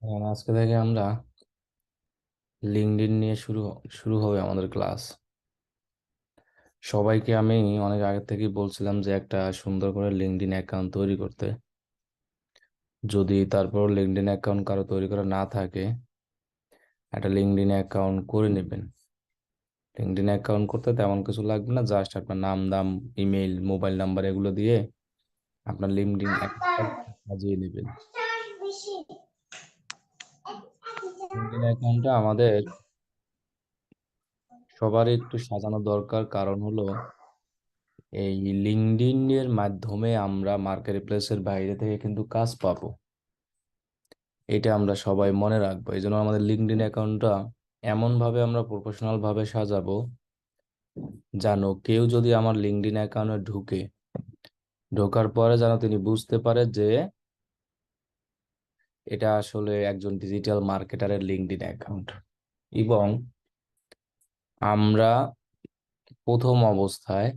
আজকে থেকে আমরা লিঙ্কডইন নিয়ে শুরু হবে আমাদের ক্লাস। সবাইকে আমি অনেক আগে থেকেই বলছিলাম যে একটা সুন্দর করে লিঙ্কডইন অ্যাকাউন্ট তৈরি করতে। যদি তারপর লিঙ্কডইন অ্যাকাউন্ট কারো তৈরি করা না থাকে, একটা লিঙ্কডইন অ্যাকাউন্ট করে নেবেন। লিঙ্কডইন অ্যাকাউন্ট করতে তেমন কিছু লাগবে না, জাস্ট আপনার নাম দাম, ইমেল, মোবাইল নাম্বার এগুলো দিয়ে আপনার লিঙ্কডইন অ্যাকাউন্টটা সাজিয়ে নেবেন। লিঙ্কডইন অ্যাকাউন্টটা আমাদের সবারই একটু সাজানো দরকার, কারণ হলো এই লিঙ্কডইন এর মাধ্যমে আমরা মার্কেট প্লেসের বাইরে থেকে কিন্তু কাজ পাবো। এটা আমরা সবাই মনে রাখবো। এই জন্য আমাদের লিঙ্কডইন অ্যাকাউন্টটা এমন ভাবে আমরা প্রফেশনাল ভাবে সাজাবো, জানো কেউ যদি আমার লিঙ্কডইন অ্যাকাউন্টে ঢোকার পরে যেন তিনি বুঝতে পারে যে এটা আসলে একজন ডিজিটাল মার্কেটারের লিঙ্কডইন অ্যাকাউন্ট। এবং আমরা প্রথম অবস্থায়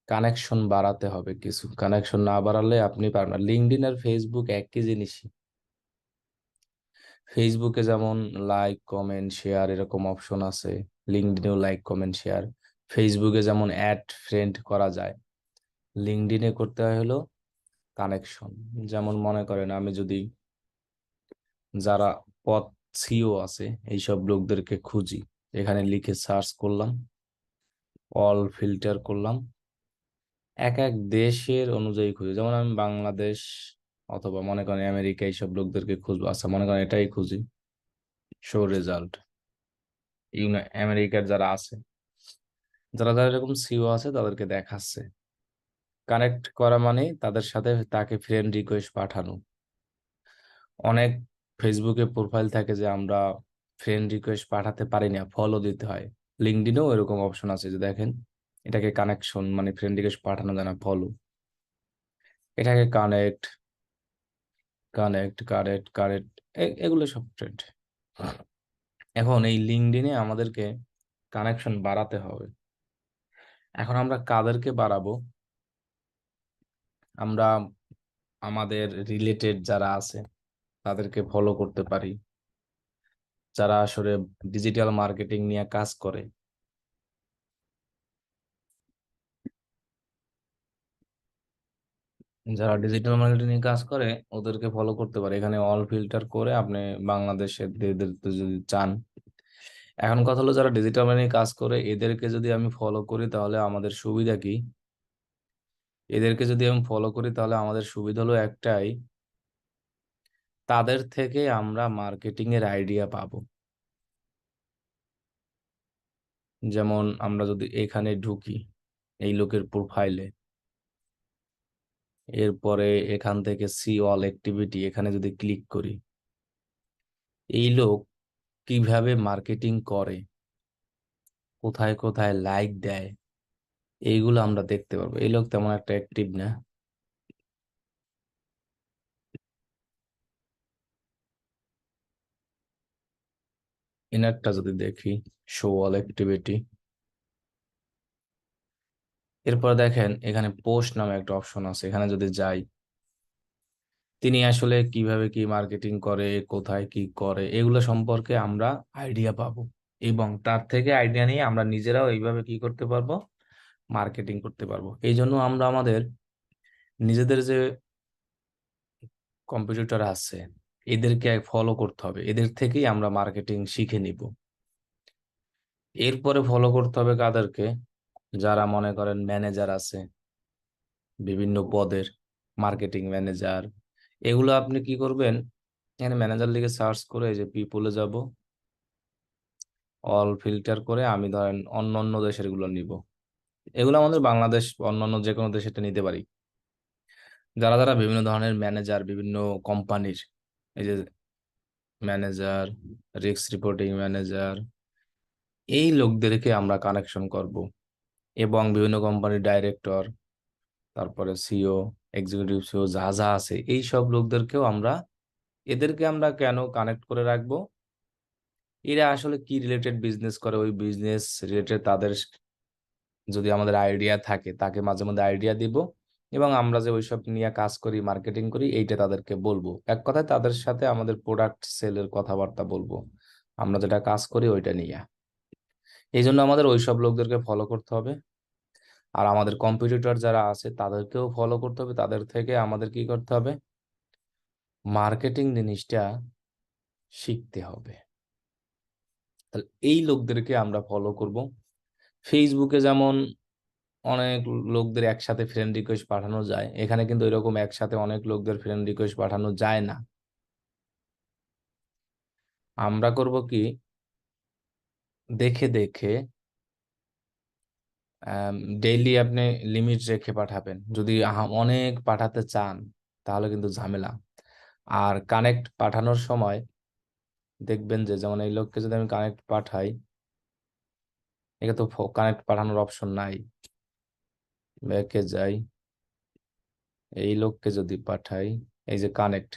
কানেকশন বাড়াতে হবে, কিছু কানেকশন না বাড়ালে আপনি পারবেন না। লিঙ্কডইন আর ফেসবুক একই জিনিসই। ফেসবুকে যেমন লাইক কমেন্ট শেয়ার এরকম অপশন আছে, লিঙ্কডইনেও লাইক কমেন্ট শেয়ার। ফেসবুকে যেমন অ্যাড ফ্রেন্ড করা যায়, লিঙ্কডইনে করতে হয় হলো কানেকশন। যেমন মনে করেন আমি যদি যারা পদ সিও আছে এইসব লোকদেরকে খুঁজি, এখানে লিখে সার্চ করলাম, অল ফিল্টার করলাম, এক এক দেশের অনুযায়ী খুঁজি। যেমন আমি বাংলাদেশ অথবা মনে করেন আমেরিকা এইসব লোকদেরকে খুঁজবো। আচ্ছা মনে করেন এটাই খুঁজি, শো রেজাল্ট। আমেরিকার যারা আছে, যারা যারা এরকম সিও আছে তাদেরকে দেখাচ্ছে। কানেক্ট করা মানে তাদের সাথে তাকে ফ্রেন্ড রিকোয়েস্ট পাঠানো। অনেক ফেসবুকে প্রোফাইল থাকে যে আমরা ফ্রেন্ড রিকোয়েস্ট পাঠাতে পারি না, ফলো দিতে হয়। লিঙ্কডইনেও এরকম অপশন আছে, যে দেখেন এটাকে কানেকশন মানে ফ্রেন্ড রিকোয়েস্ট পাঠানো যায় না, ফলো। এটাকে কানেক্ট, কানেক্ট এগুলো সব ট্রেন্ড। এখন এই লিঙ্কডইনে আমাদেরকে কানেকশন বাড়াতে হবে। এখন আমরা কাদেরকে বাড়াবো? আমরা আমাদের রিলেটেড যারা আছে তাদেরকে ফলো করতে পারি, যারা আসলে ডিজিটাল মার্কেটিং নিয়ে কাজ করে। যারা ডিজিটাল মার্কেটিং নিয়ে কাজ করে ওদেরকে ফলো করতে পারে। এখানে অল ফিল্টার করে আপনি বাংলাদেশের এদের তো যদি চান। এখন কথা হলো যারা ডিজিটাল মার্কেটিং কাজ করে এদেরকে যদি আমি ফলো করি তাহলে আমাদের সুবিধা কি? এদেরকে যদি আমি ফলো করি তাহলে আমাদের সুবিধা হলো একটাই, তাদের থেকে আমরা মার্কেটিং এর আইডিয়া পাবো। যেমন আমরা যদি এখানে ঢুকি এই লোকের প্রোফাইলে, এরপরে এখান থেকে সি অল অ্যাক্টিভিটি এখানে যদি ক্লিক করি, এই লোক কিভাবে মার্কেটিং করে, কোথায় কোথায় লাইক দেয়, এইগুলো আমরা দেখতে পারবো। এই লোক তেমন একটা অ্যাক্টিভ না। ইনারটা যদি দেখি, শো অল অ্যাক্টিভিটি, এরপর দেখেন এখানে পোস্ট নামে একটা অপশন আছে, এখানে যদি যাই তিনি আসলে কিভাবে কি মার্কেটিং করে, কোথায় কি করে, এগুলো সম্পর্কে আমরা আইডিয়া পাবো। এবং তার থেকে আইডিয়া নিয়ে আমরা নিজেরাও এইভাবে কি করতে পারবো, মার্কেটিং করতে পারবো। এই জন্য আমরা আমাদের নিজেদের যে কম্পিটিটর আছে এদেরকে ফলো করতে হবে, এদের থেকেই আমরা মার্কেটিং শিখে নিব। এরপরে ফলো করতে হবে কাদেরকে? যারা মনে করেন ম্যানেজার আছে বিভিন্ন পদের, মার্কেটিং ম্যানেজার। এগুলো আপনি কি করবেন, এখানে ম্যানেজার লিখে সার্চ করে এই যে পিপলে যাব, অল ফিল্টার করে আমি ধরেন অন্য অন্য দেশের গুলো নিব। এগুলো আমাদের বাংলাদেশ, অন্যান্য যে কোনো দেশে এটা নিতে পারি। যারা যারা বিভিন্ন ধরনের ম্যানেজার বিভিন্ন কোম্পানির, এই যে ম্যানেজার, রিস্ক রিপোর্টিং ম্যানেজার, এই লোকদেরকে আমরা কানেকশন করব। এবং বিভিন্ন কোম্পানির ডাইরেক্টর, তারপরে সিও, এক্সিকিউটিভ সিও যা যা আছে এই সব লোকদেরকেও আমরা, এদেরকে আমরা কেন কানেক্ট করে রাখবো? এরা আসলে কি রিলেটেড বিজনেস করে, ওই বিজনেস রিলেটেড তাদের যদি আমাদের আইডিয়া থাকে তাকে মাঝে মধ্যে আইডিয়া দিব। এবং আমরা যে ওইসব নিয়ে কাজ করি, মার্কেটিং করি, এইটা তাদেরকে বলবো। এক কথায় তাদের সাথে আমাদের প্রোডাক্ট সেলের কথাবার্তা বলবো, আমরা যেটা কাজ করি ওইটা নিয়ে। এই জন্য আমাদের ওইসব লোকদেরকে ফলো করতে হবে। আর আমাদের কম্পিটিটর যারা আছে তাদেরকেও ফলো করতে হবে, তাদের থেকে আমাদের কি করতে হবে, মার্কেটিং জিনিসটা শিখতে হবে। তাহলে এই লোকদেরকে আমরা ফলো করব। ফেসবুকে যেমন অনেক লোকদের একসাথে ফ্রেন্ড রিকোয়েস্ট পাঠানো যায়, এখানে কিন্তু এরকম একসাথে অনেক লোকদের ফ্রেন্ড রিকোয়েস্ট পাঠানো যায় না। আমরা করব কি, দেখে দেখে ডেইলি আপনি লিমিট রেখে পাঠাবেন। যদি অনেক পাঠাতে চান তাহলে কিন্তু ঝামেলা। আর কানেক্ট পাঠানোর সময় দেখবেন যে, যেমন এই লোককে যদি আমি কানেক্ট পাঠাই, এটা তো কানেক্ট পাঠানোর অপশন নাই। ব্যাকে যাই, এই লোককে যদি পাঠাই, এই যে কানেক্ট,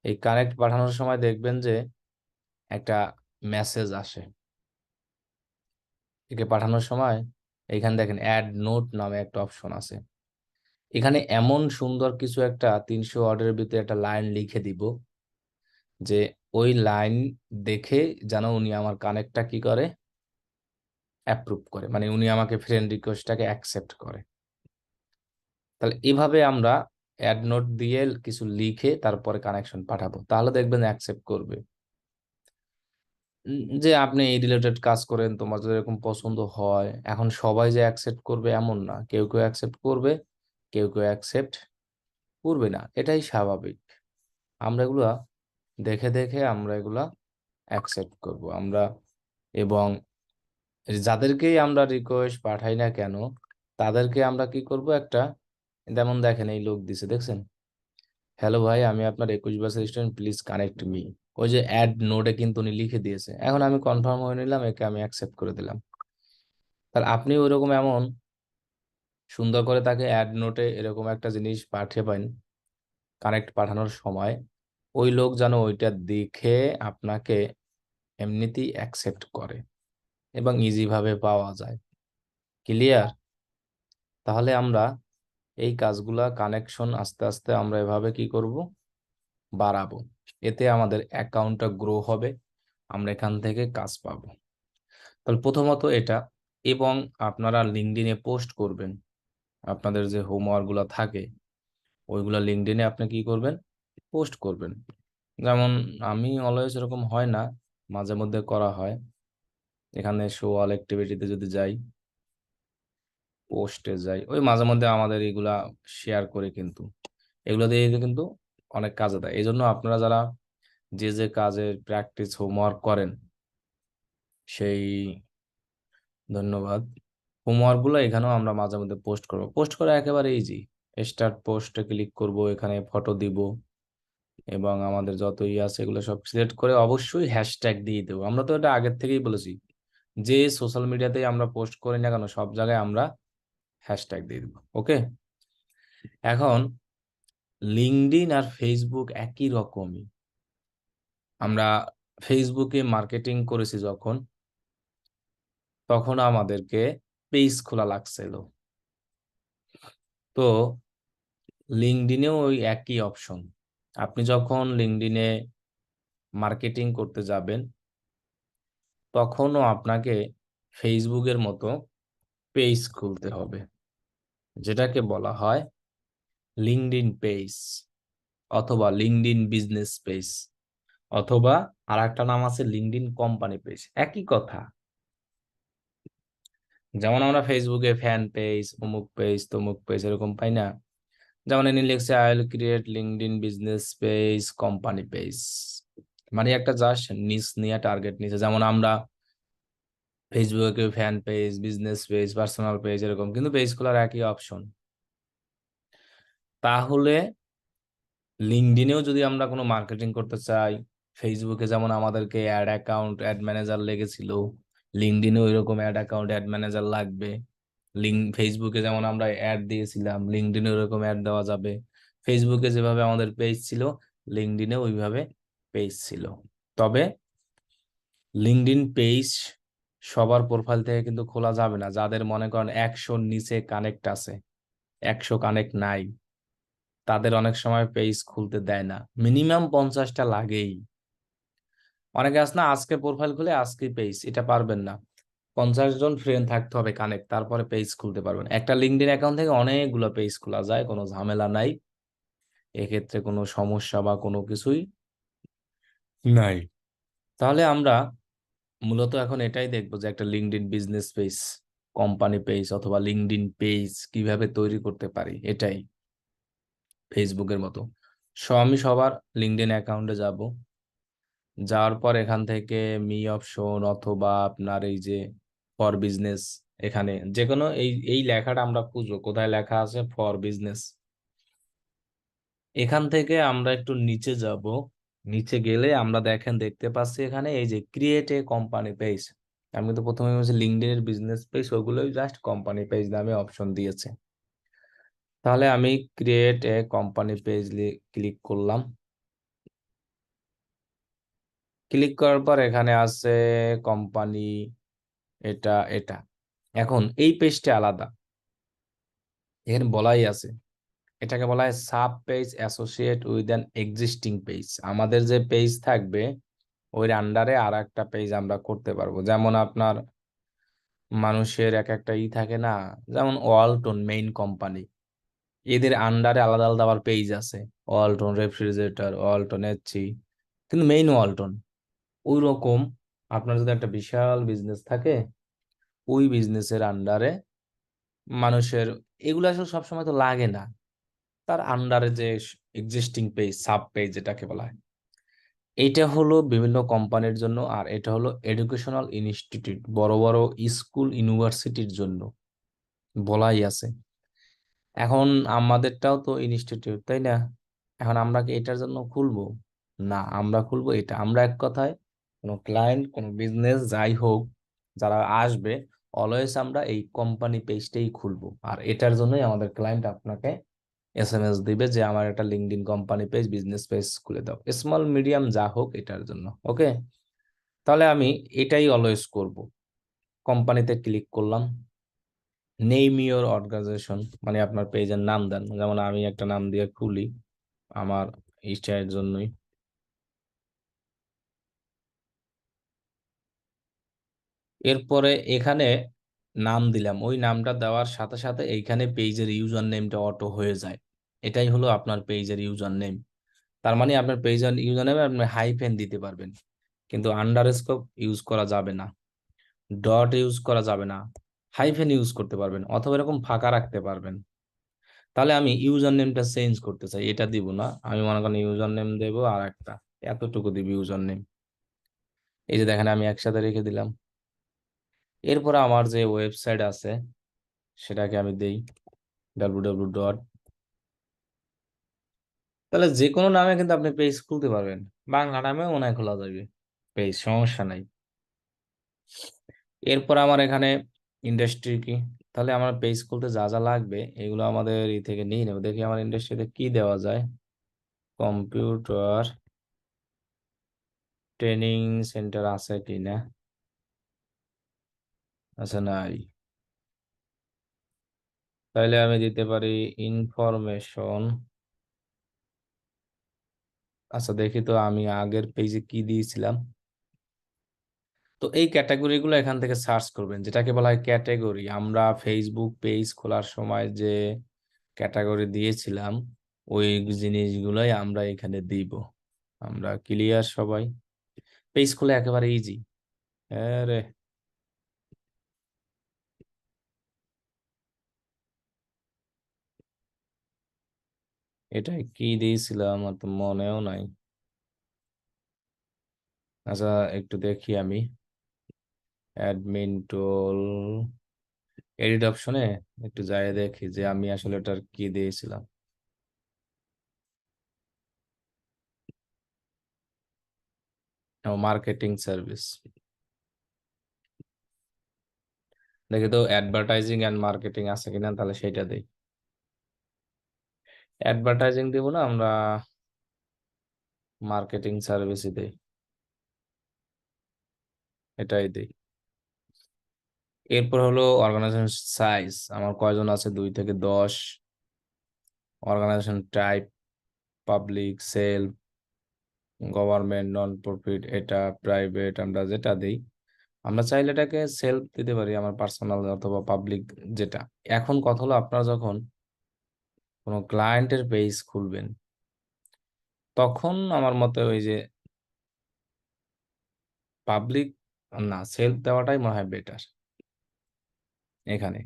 এই কানেক্ট পাঠানোর সময় দেখবেন যে একটা মেসেজ আসে। একে পাঠানোর সময় এইখানে দেখেন অ্যাড নোট নামে একটা অপশন আছে। এখানে এমন সুন্দর কিছু একটা 300 ওয়ার্ডের ভিতরে একটা লাইন লিখে দিব, যে ওই লাইন দেখে যেন উনি আমার কানেক্টটা কি করে, অ্যাপ্রুভ করে, মানে উনি আমাকে ফ্রেন্ড রিকোয়েস্টটাকে অ্যাকসেপ্ট করে। তাহলে এভাবে আমরা অ্যাড নোট দিয়ে কিছু লিখে তারপরে কানেকশন পাঠাবো, তাহলে দেখবেন অ্যাকসেপ্ট করবে। যে আপনি এই রিলেটেড কাজ করেন, তোমার যদি এরকম পছন্দ হয়, এখন সবাই যে অ্যাকসেপ্ট করবে এমন না, কেউ কেউ অ্যাকসেপ্ট করবে, কেউ কেউ অ্যাকসেপ্ট করবে না, এটাই স্বাভাবিক। আমরা এগুলা দেখে দেখে আমরা এগুলা অ্যাকসেপ্ট করব আমরা। এবং যাদেরকেই আমরা রিকোয়েস্ট পাঠাই না কেন, তাদেরকে আমরা কি করব, একটা, যেমন দেখেন এই লোক দিছে, দেখছেন, হ্যালো ভাই, আমি আপনার 21 বছর স্টুডেন্ট, প্লিজ কানেক্ট মি। ওই যে অ্যাড নোটে কিন্তু উনি লিখে দিয়েছে, এখন আমি কনফার্ম হয়ে নিলাম, একে আমি অ্যাকসেপ্ট করে দিলাম। তাহলে আপনি ওইরকম এমন সুন্দর করে তাকে অ্যাড নোটে এরকম একটা জিনিস পাঠাবেন কানেক্ট পাঠানোর সময়, ওই লোক যেন ওইটা দেখে আপনাকে এমনিতেই অ্যাকসেপ্ট করে এবং ইজি ভাবে পাওয়া যায়। ক্লিয়ার? তাহলে আমরা এই কাজগুলা, কানেকশন আস্তে আস্তে আমরা এভাবে কি করব, বাড়াবো। এতে আমাদের অ্যাকাউন্টটা গ্রো হবে, আমরা এখান থেকে কাজ পাবো। তাহলে প্রথমত এটা। এবং আপনারা লিঙ্কডইনে পোস্ট করবেন, আপনাদের যে হোমওয়ার্ক গুলা থাকে ওইগুলা লিঙ্কডইনে আপনি কি করবেন, পোস্ট করবেন। যেমন আমি অলওয়েজ এরকম হয় না, মাঝে মধ্যে করা হয়। এখানে শো অল অ্যাক্টিভিটিতে যদি যাই, পোস্টে যাই, ওই মাঝে মধ্যে আমাদের এগুলা শেয়ার করে, কিন্তু এগুলো দিয়ে কিন্তু অনেক কাজে দেয়। এই জন্য আপনারা যারা যে যে কাজের প্র্যাকটিস হোমওয়ার্ক করেন, সেই, ধন্যবাদ, হোমওয়ার্ক গুলো এখানেও আমরা মাঝে মধ্যে পোস্ট করব। পোস্ট করা একেবারে ইজি, স্টার্ট পোস্টে ক্লিক করব, এখানে ফটো দিব এবং আমাদের যত আছে এগুলো সব সিলেক্ট করে অবশ্যই হ্যাশট্যাগ দিয়ে দেবো। আমরা তো এটা আগের থেকেই বলেছি, যে সোশ্যাল মিডিয়াতেই আমরা পোস্ট করি না কেন, সব জায়গায় আমরা হ্যাশট্যাগ দিয়ে দেবো। ওকে, এখন লিঙ্কডইন আর ফেসবুক একই রকমই। আমরা ফেসবুকে মার্কেটিং করেছি যখন, তখন আমাদেরকে পেজ খোলা লাগছিল। তো লিঙ্কডইনেও ওই একই অপশন। আপনি যখন লিঙ্কডইনে মার্কেটিং করতে যাবেন, তখনও আপনাকে ফেসবুকের মতো পেজ খুলতে হবে, যেটাকে বলা হয় লিঙ্কডইন পেজ, অথবা লিঙ্কডইন বিজনেস পেজ, অথবা আর একটা নাম আছে লিঙ্কডইন কোম্পানি পেজ, একই কথা। যেমন আমরা ফেসবুকে ফ্যান পেজ, অমুক পেজ, তমুক পেজ এরকম পাই না, যেমন এনে লিখছে I will create LinkedIn business page, company page, মানে একটা জাস্ট নিচ নিয়ে টার্গেট নিছে। যেমন আমরা ফেসবুকে fan page, business page, personal page এরকম, কিন্তু পেজ খোলার একই অপশন। তাহলে লিঙ্কডইনেও যদি আমরা কোনো মার্কেটিং করতে চাই, ফেসবুকে যেমন আমাদেরকে অ্যাড অ্যাকাউন্ট, অ্যাড ম্যানেজার লেগেছিল, লিঙ্কডইনেও এরকম অ্যাড অ্যাকাউন্ট, অ্যাড ম্যানেজার লাগবে। ফেসবুকে যেমন আমরা অ্যাড দিয়েছিলাম, লিঙ্কডইনে ওরকম অ্যাড দেওয়া যাবে। ফেসবুকে যেভাবে আমাদের পেজ ছিল, লিঙ্কডইনে ওইভাবে পেজ ছিল। তবে লিঙ্কডইন পেজ সবার প্রোফাইল থেকে কিন্তু খোলা যাবে না, যাদের মনে করেন 100 নিচে কানেক্ট আছে। 100 কানেক্ট নাই, তাদের অনেক সময় পেজ খুলতে দেয় না, মিনিমাম 50টা লাগেই। অনেকে আছে না, আজকে প্রোফাইল খুলে আজকে পেজ, এটা পারবেন না। 50 জন ফ্রেন্ড থাকতে হবে কানেক্ট, তারপরে পেজ খুলতে পারবেন। একটা লিঙ্কডইন অ্যাকাউন্ট থেকে অনেকগুলো পেজ খোলা যায়, কোনো ঝামেলা নাই, এক্ষেত্রে কোনো সমস্যা বা কোনো কিছুই নাই। তাহলে আমরা মূলত এখন এটাই দেখবো যে একটা LinkedIn business page, company page অথবা লিঙ্কডইন পেজ কিভাবে তৈরি করতে পারি, এটাই ফেসবুকের মতো। আমি সবার লিঙ্কডইন অ্যাকাউন্টে যাব, যাওয়ার পর এখান থেকে মি অপশন অথবা আপনার এই যে ফর বিজনেস, এখানে যে কোনো এই এই লেখাটা আমরা খুঁজবো, কোথায় লেখা আছে ফর বিজনেস। এখান থেকে আমরা একটু নিচে যাব, নিচে গেলে আমরা দেখতে পাচ্ছি এখানে এই যে ক্রিয়েট এ কোম্পানি পেজ। আমি কিন্তু প্রথমে বলছি লিঙ্কডইন এর বিজনেস পেজ, ওগুলোই জাস্ট কোম্পানি পেজ নামে অপশন দিয়েছে। তাহলে আমি create a company page click করলাম। ক্লিক করার পর এখানে আছে কোম্পানি, এটা এটা। এখন এই পেজটা আলাদা, এখানে বলাই আছে, এটাকে বলা হয় sub page associate with an existing page. আমাদের যে পেজ থাকবে ওই আন্ডারে আর একটা পেজ আমরা করতে পারবো। যেমন আপনার মানুষের এক একটা থাকে না, যেমন ওয়ালটন মেইন কোম্পানি, এদের আন্ডারে আলাদা আলাদা আবার পেজ আছে, ওয়ালটন রেফ্রিজারেটর, ওয়ালটন এসি, কিন্তু মেইন ওয়ালটন। ওই রকম আপনার যদি একটা বিশাল বিজনেস থাকে, ওই বিজনেসের আন্ডারে মানুষের, এগুলো আসলে সবসময় তো লাগে না, তার আন্ডারে যে এক্সিস্টিং পেজ সাব পেজ যেটাকে বলা হয়, এইটা হলো বিভিন্ন কোম্পানির জন্য। আর এটা হলো এডুকেশনাল ইনস্টিটিউট, বড় বড় স্কুল ইউনিভার্সিটির জন্য বলাই আছে। এখন আমাদেরটাও তো ইনস্টিটিউট, তাই না? এখন আমরা কি এটার জন্য খুলবো? না, আমরা খুলবো এটা। আমরা এক কথায় কোনো ক্লায়েন্ট, কোনো বিজনেস যাই হোক, যারা আসবে, অলওয়েজ আমরা এই কোম্পানি পেজটাই খুলবো। আর এটার জন্যই আমাদের ক্লায়েন্ট আপনাকে এসএমএস দিবে যে আমার একটা LinkedIn company page, business page খুলে দাও, স্মল মিডিয়াম যা হোক, এটার জন্য। ওকে, তাহলে আমি এটাই অলওয়েজ করব। কোম্পানিতে ক্লিক করলাম, নেম ইওর অর্গানাইজেশন, মানে আপনার পেজের নাম দেন। যেমন আমি একটা নাম দিয়ে খুলি আমার ইচ্ছার জন্যই। এরপরে এখানে নাম দিলাম, ওই নামটা দেওয়ার সাথে সাথে এইখানে পেজের ইউজার নেমটা অটো হয়ে যায়। এটাই হলো আপনার পেজের ইউজার নেম। তার মানে আপনার পেজের ইউজার নেমে আপনি হাইফেন দিতে পারবেন, কিন্তু আন্ডারস্কোর ইউজ করা যাবে না, ডট ইউজ করা যাবে না, হাইফেন ইউজ করতে পারবেন অথবা এরকম ফাঁকা রাখতে পারবেন। তাহলে আমি ইউজার নেমটা চেঞ্জ করতে চাই, এটা দিব না, আমি মনে করেন ইউজার নেম দেবো আর একটা, এতটুকু দিব ইউজার নেম। এই যে দেখেন আমি একসাথে রেখে দিলাম। এরপর আমার যে ওয়েবসাইট আছে সেটাকে আমি দেই www. তাহলে যে কোনো নামে কিন্তু আপনি পেজ খুলতে পারবেন, বাংলা নামেও মনে হয় খোলা যাবে পেজ, সমস্যা নাই। এরপর আমার এখানে ইন্ডাস্ট্রি কি, তাহলে আমার পেজ খুলতে যা যা লাগবে এগুলো আমাদের ই থেকে নিয়ে নেবো। দেখি আমার ইন্ডাস্ট্রিতে কি দেওয়া যায়। কম্পিউটার ট্রেনিং সেন্টার আছে কিনা, আচ্ছা নাই, তাহলে আমি দিতে পারি ইনফরমেশন। আচ্ছা দেখি তো আমি আগের পেজে কি দিয়েছিলাম। তো এই ক্যাটাগরি গুলো এখান থেকে সার্চ করবেন, যেটাকে বলা হয় ক্যাটাগরি। আমরা ফেসবুক পেজ খোলার সময় যে ক্যাটাগরি দিয়েছিলাম, ওই জিনিসগুলোই আমরা এখানে দিব। আমরা ক্লিয়ার সবাই? পেজ খুলে একেবারে ইজি। আরে এটা কি দিয়েছিলাম আমার তো মনেও নাই। আচ্ছা একটু দেখি আমি, অ্যাডমিন টুল, এডিট অপশনে একটু যাই দেখি যে আমি আসলে এটার কি দিয়েছিলাম। মার্কেটিং সার্ভিস, দেখি তো অ্যাডভার্টাইজিং এন্ড মার্কেটিং আছে কিনা, তাহলে সেটা দেই। অ্যাডভার্টাইজিং দিব না, আমরা মার্কেটিং সার্ভিসই দেই, এটাই দেই। এরপর হলো অর্গানাইজেশন সাইজ, আমার কয়জন আছে, 2 থেকে 10। Organization type, public, self, government, non profit, এটা প্রাইভেট, আমরা যেটা দিই, আমরা চাইলে এটাকে সেলফ দিতে পারি, আমার পার্সোনাল অথবা পাবলিক যেটা। এখন কথা হলো, আপনারা যখন কোনো ক্লায়েন্টের পেজ খুলবেন, তখন আমার মতে ওই যে পাবলিক না, সেলফ দেওয়াটাই মনে হয় বেটার এখানে।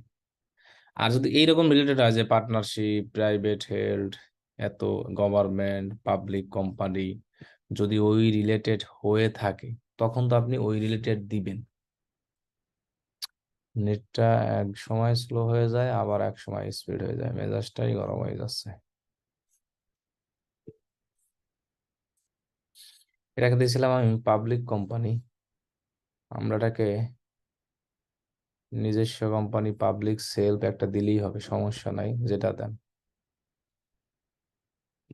আর যদি এইরকম রিলেটেড হয় যে পার্টনারশিপ, প্রাইভেট হেল্ড, এত, গভর্নমেন্ট, পাবলিক কোম্পানি, যদি ওই রিলেটেড হয়ে থাকে, তখন তো আপনি ওই রিলেটেড দিবেন। নেটটা এক সময় স্লো হয়ে যায়, আবার এক সময় স্পিড হয়ে যায়, মেজাজটাই গরম হয়ে যাচ্ছে। এটাকে দিয়েছিলাম আমি পাবলিক কোম্পানি, আমরা এটাকে নিজস্ব কোম্পানি, পাবলিক সেলফ একটা দিলেই হবে, সমস্যা নাই, যেটা দেন।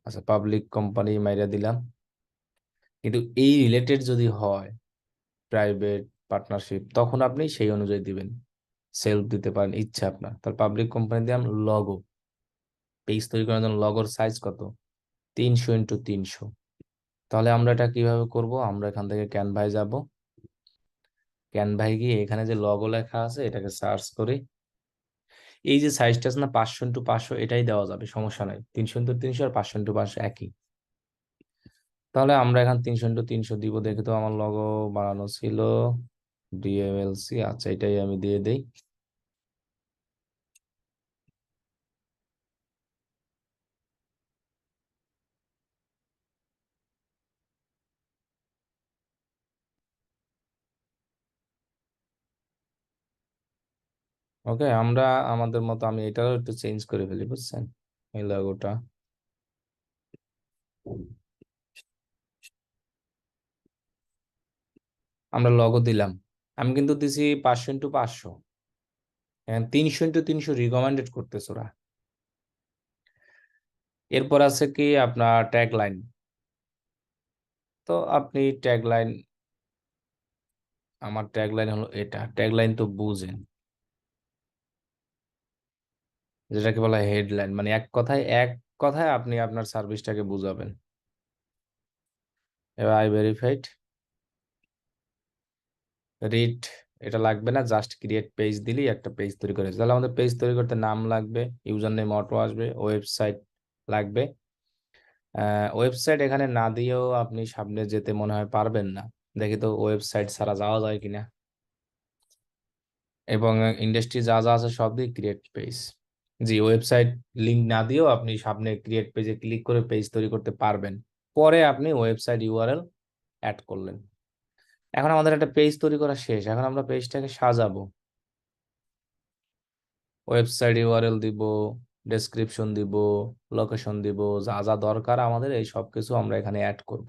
আচ্ছা, পাবলিক কোম্পানি মাইরা দিলাম। কিন্তু এই রিলেটেড যদি হয় প্রাইভেট, পার্টনারশিপ, তখন আপনি সেই অনুযায়ী দিবেন, সেলফ দিতে পারেন ইচ্ছা আপনার। তার পাবলিক কোম্পানি দিলাম। লগো, পেজ তৈরি করার জন্য লগোর সাইজ কত? 300x300। তাহলে আমরা এটা কিভাবে করব? আমরা এখান থেকে ক্যানভায় যাব, ক্যানভায় গিয়ে এখানে যে লগো লেখা আছে এটাকে সার্চ করি। এই যে সাইজটা আছে না, 500x500, এটাই দেওয়া যাবে, সমস্যা নাই। 300x300 আর 500x500 একই। তাহলে আমরা এখানে 300x300 দিব। দেখে তো আমার লগো বানানো ছিল, ডিএমএলসি, আচ্ছা এটাই আমি দিয়ে দেই। ওকে, আমরা আমাদের মতো, আমি এটাও একটু চেঞ্জ করে ফেলি, বুঝছেন, এই লগোটা। আমরা লগো দিলাম, আমি কিন্তু দিছি 500x500, 300x300 রিকমেন্ডেড করতেছে ওরা। এরপর আছে কি আপনার ট্যাগ লাইন। তো আপনি ট্যাগ লাইন, আমার ট্যাগ লাইন হলো এটা। ট্যাগ লাইন তো বুঝেন, যেটাকে বলা হয় হেডলাইন, মানে এক কথায় আপনি আপনার সার্ভিসটাকে বুঝাবেন। এবার আই ভেরিফাইড, রিড, এটা লাগবে না, জাস্ট ক্রিয়েট পেজ দিলেই একটা পেজ তৈরি করে। তাহলে আমাদের পেজ তৈরি করতে নাম লাগবে, ইউজার নেম অটো আসবে, ওয়েবসাইট লাগবে। ওয়েবসাইট এখানে না দিয়েও আপনি সামনে যেতে মনে হয় পারবেন না। দেখি তো ওয়েবসাইট ছাড়া যাওয়া যায় কিনা। এবং ইন্ডাস্ট্রি যা যা আছে সব দিয়ে ক্রিয়েট পেজ। জি, ওয়েবসাইট লিংক না দিয়েও আপনি সামনে ক্রিয়েট পেজে ক্লিক করে পেজ তৈরি করতে পারবেন। পরে আপনি ওয়েবসাইট ইউআরএল অ্যাড করলেন। এখন আমাদের একটা পেজ তৈরি করা শেষ, এখন আমরা পেজটাকে সাজাবো। ওয়েবসাইট ইউআরএল দিব, ডেসক্রিপশন দিব, লোকেশন দিব, যা যা দরকার আমাদের এই সব কিছু আমরা এখানে অ্যাড করব।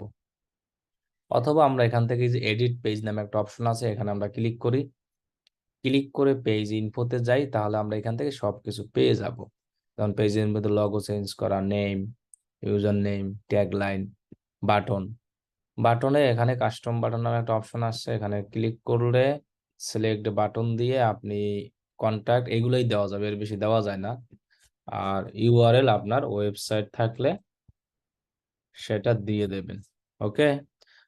অথবা আমরা এখান থেকে যে এডিট পেজ নামে একটা অপশন আছে, এখানে আমরা ক্লিক করি, ক্লিক করে পেজ ইনফোতে যাই, তাহলে আমরা এখান থেকে সবকিছু পেয়ে যাব। যেমন পেজের মধ্যে লগো চেঞ্জ করা, name, user name, tag line, button. বাটনে এখানে কাস্টম বাটন নামে একটা অপশন আসছে, এখানে ক্লিক করলে সিলেক্ট বাটন দিয়ে আপনি কন্ট্যাক্ট এগুলোই দেওয়া যাবে, এর বেশি দেওয়া যায় না। আর ইউআরএল আপনার ওয়েবসাইট থাকলে সেটা দিয়ে দেবেন। ওকে,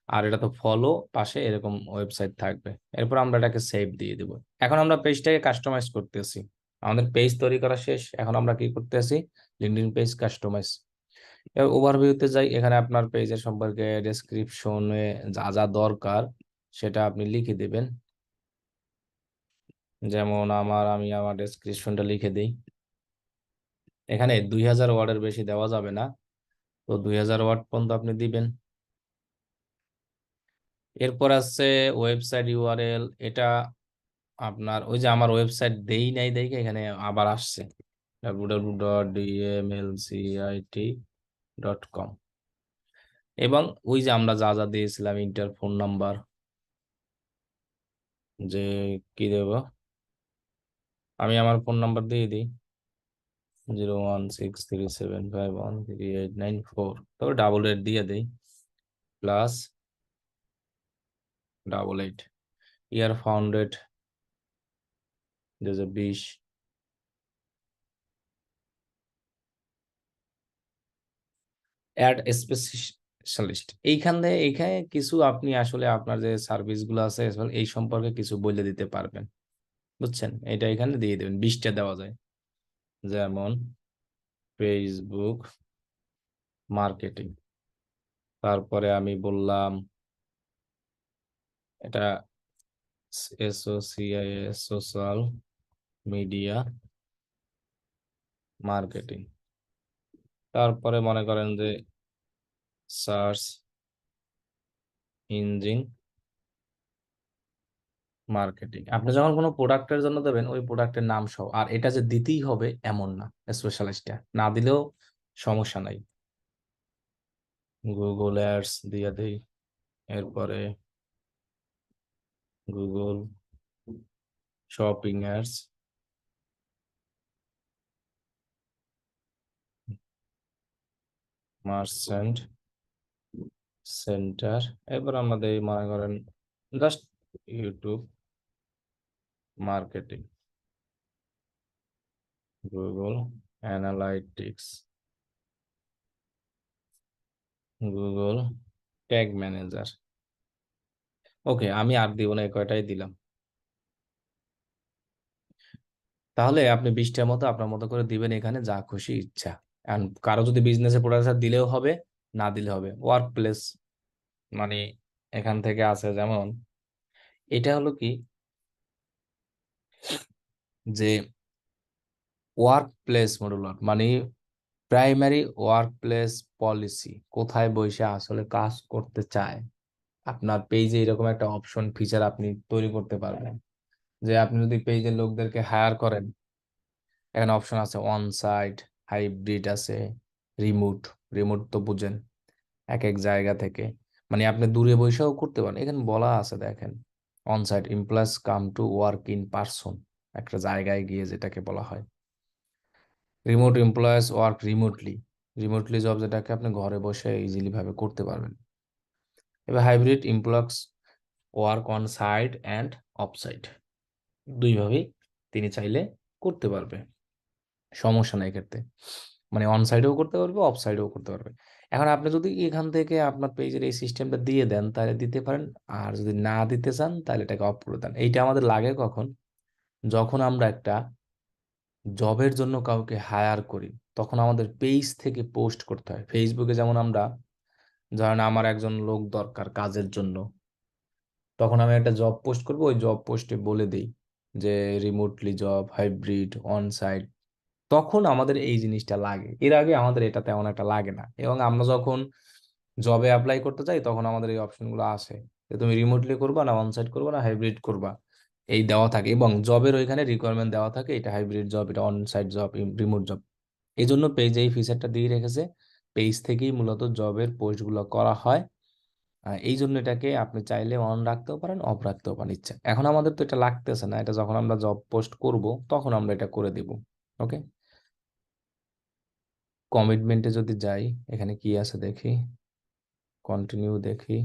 আর এটা তো ফলো, পাশে এরকম ওয়েবসাইট থাকবে। এরপর আমরা এটাকে সেভ দিয়ে দিব। এখন আমরা পেজটাকে কাস্টমাইজ করতেছি। আমাদের পেজ তৈরি করা শেষ, এখন আমরা কি করতেছি? LinkedIn page customize. এবার ওভারভিউতে যাই, এখানে আপনার পেজের সম্পর্কে ডেসক্রিপশনে যা যা দরকার সেটা আপনি লিখে দিবেন। যেমন আমি আমার ডেসক্রিপশনটা লিখে দিই। এখানে 2000 ওয়ার্ডের বেশি দেওয়া যাবে না, তো 2000 ওয়ার্ড পর্যন্ত আপনি দিবেন। এরপর আছে ওয়েবসাইট ইউআরএল, এটা আপনার ওই যে আমার ওয়েবসাইট দেই নাই দেখে এখানে আবার আসছে www.dmlcit.com। এবং ওই যে আমরা যা যা দিয়েছিলাম, ইন্টার ফোন নাম্বার, যে কি দেব, আমি আমার ফোন নাম্বার দিয়ে দিই, 01637513894, তবে 88 দিয়ে দিই, +88। ইয়ার ফাউন্ডেড 2020। অ্যাড স্পেশালিস্ট, এইখানে কিছু আপনি আসলে আপনার যে সার্ভিস গুলো আছে এই সম্পর্কে কিছু বলে দিতে পারবেন, বুঝছেন? এটা এখানে দিয়ে দেবেন, 20টা দেওয়া যায়। যেমন ফেসবুক মার্কেটিং, তারপরে আমি বললাম এটা এসওসিআইএস, সোশ্যাল মিডিয়া মার্কেটিং। তারপরে মনে করেন যে সার্চ ইঞ্জিন মার্কেটিং। আপনি যখন কোনো প্রোডাক্টের জন্য দেবেন ওই প্রোডাক্টের নাম সহ, আর এটা যে দিতেই হবে এমন না, স্পেশালিস্টটা না দিলেও সমস্যা নাই। গুগল অ্যাডস দিয়ে দেই, এরপরে Google shopping ads, merchant center. এরপর আমাদের মনে করেন just YouTube marketing, Google Analytics, Google Tag Manager. Okay, আমি আর দিব না, এই কয়টাই দিলাম। তাহলে আপনি 20টার মতো আপনার মতো করে দিবেন, এখানে যা খুশি ইচ্ছা। And কারো যদি বিজনেসে প্রোডাক্ট দিলেও হবে, না দিলে হবে। ওয়ার্ক প্লেস মানে এখান থেকে আছে, যেমন এটা হলো কি যে ওয়ার্ক প্লেস মডুলার মানে প্রাইমারি ওয়ার্ক প্লেস পলিসি, কোথায় বসে আসলে কাজ করতে চায়। আপনার পেজে এরকম একটা অপশন ফিচার আপনি তৈরি করতে পারবেন, যে আপনি যদি পেজের লোকদেরকে হায়ার করেন, এখানে অপশন আছে অন সাইট, হাইব্রিড আছে, রিমোট। রিমোট তো বুঝেন, এক এক জায়গা থেকে, মানে আপনি দূরে বসেও করতে পারেন। এখানে বলা আছে দেখেন, on site employees come to work in person, একটা জায়গায় গিয়ে যেটাকে বলা হয়। Remote employees work remotely, remotely job যেটাকে আপনি ঘরে বসে ইজিলি ভাবে করতে পারবেন। এবার hybrid employees work on site and off site, দুইভাবেই তিনি চাইলে করতে পারবে, সমস্যা নাই ক্ষেত্রে। মানে অন সাইডেও করতে পারবে, অফ সাইডেও করতে পারবে। এখন আপনি যদি এখান থেকে আপনার পেজের এই সিস্টেমটা দিয়ে দেন তাহলে দিতে পারেন, আর যদি না দিতে চান তাহলে এটাকে অফ করে দেন। এইটা আমাদের লাগে কখন, যখন আমরা একটা জবের জন্য কাউকে হায়ার করি, তখন আমাদের পেজ থেকে পোস্ট করতে হয়। ফেসবুকে যেমন আমরা, ধরেন আমার একজন লোক দরকার কাজের জন্য, তখন আমি একটা জব পোস্ট করব, ওই জব পোস্টে বলে দিই যে remotely job, hybrid, on site, তখন আমাদের এই জিনিসটা লাগে। এর আগে আমাদের এটা তেমন একটা লাগে না। এবং আমরা যখন জবে অ্যাপ্লাই করতে চাই তখন আমাদের এই অপশনগুলো আসে, যে তুমি রিমোটলি করবা না অনসাইট করবা না হাইব্রিড করবা, এই দেওয়া থাকে। এবং জবের ওইখানে রিকোয়ারমেন্ট দেওয়া থাকে, এটা হাইব্রিড জব, এটা অনসাইট জব, রিমোট জব। এই জন্য পেজ এই ফিচারটা দিয়ে রেখেছে, পেজ থেকেই মূলত জবের পোস্টগুলো করা হয়। এই জন্য এটাকে আপনি চাইলে অন রাখতেও পারেন, অফ রাখতেও পারেন ইচ্ছা। এখন আমাদের তো এটা লাগতেছে না, এটা যখন আমরা জব পোস্ট করব তখন আমরা এটা করে দিব। ওকে, কমিটমেন্টে যদি যাই, এখানে কি আছে দেখি, কন্টিনিউ দেখি।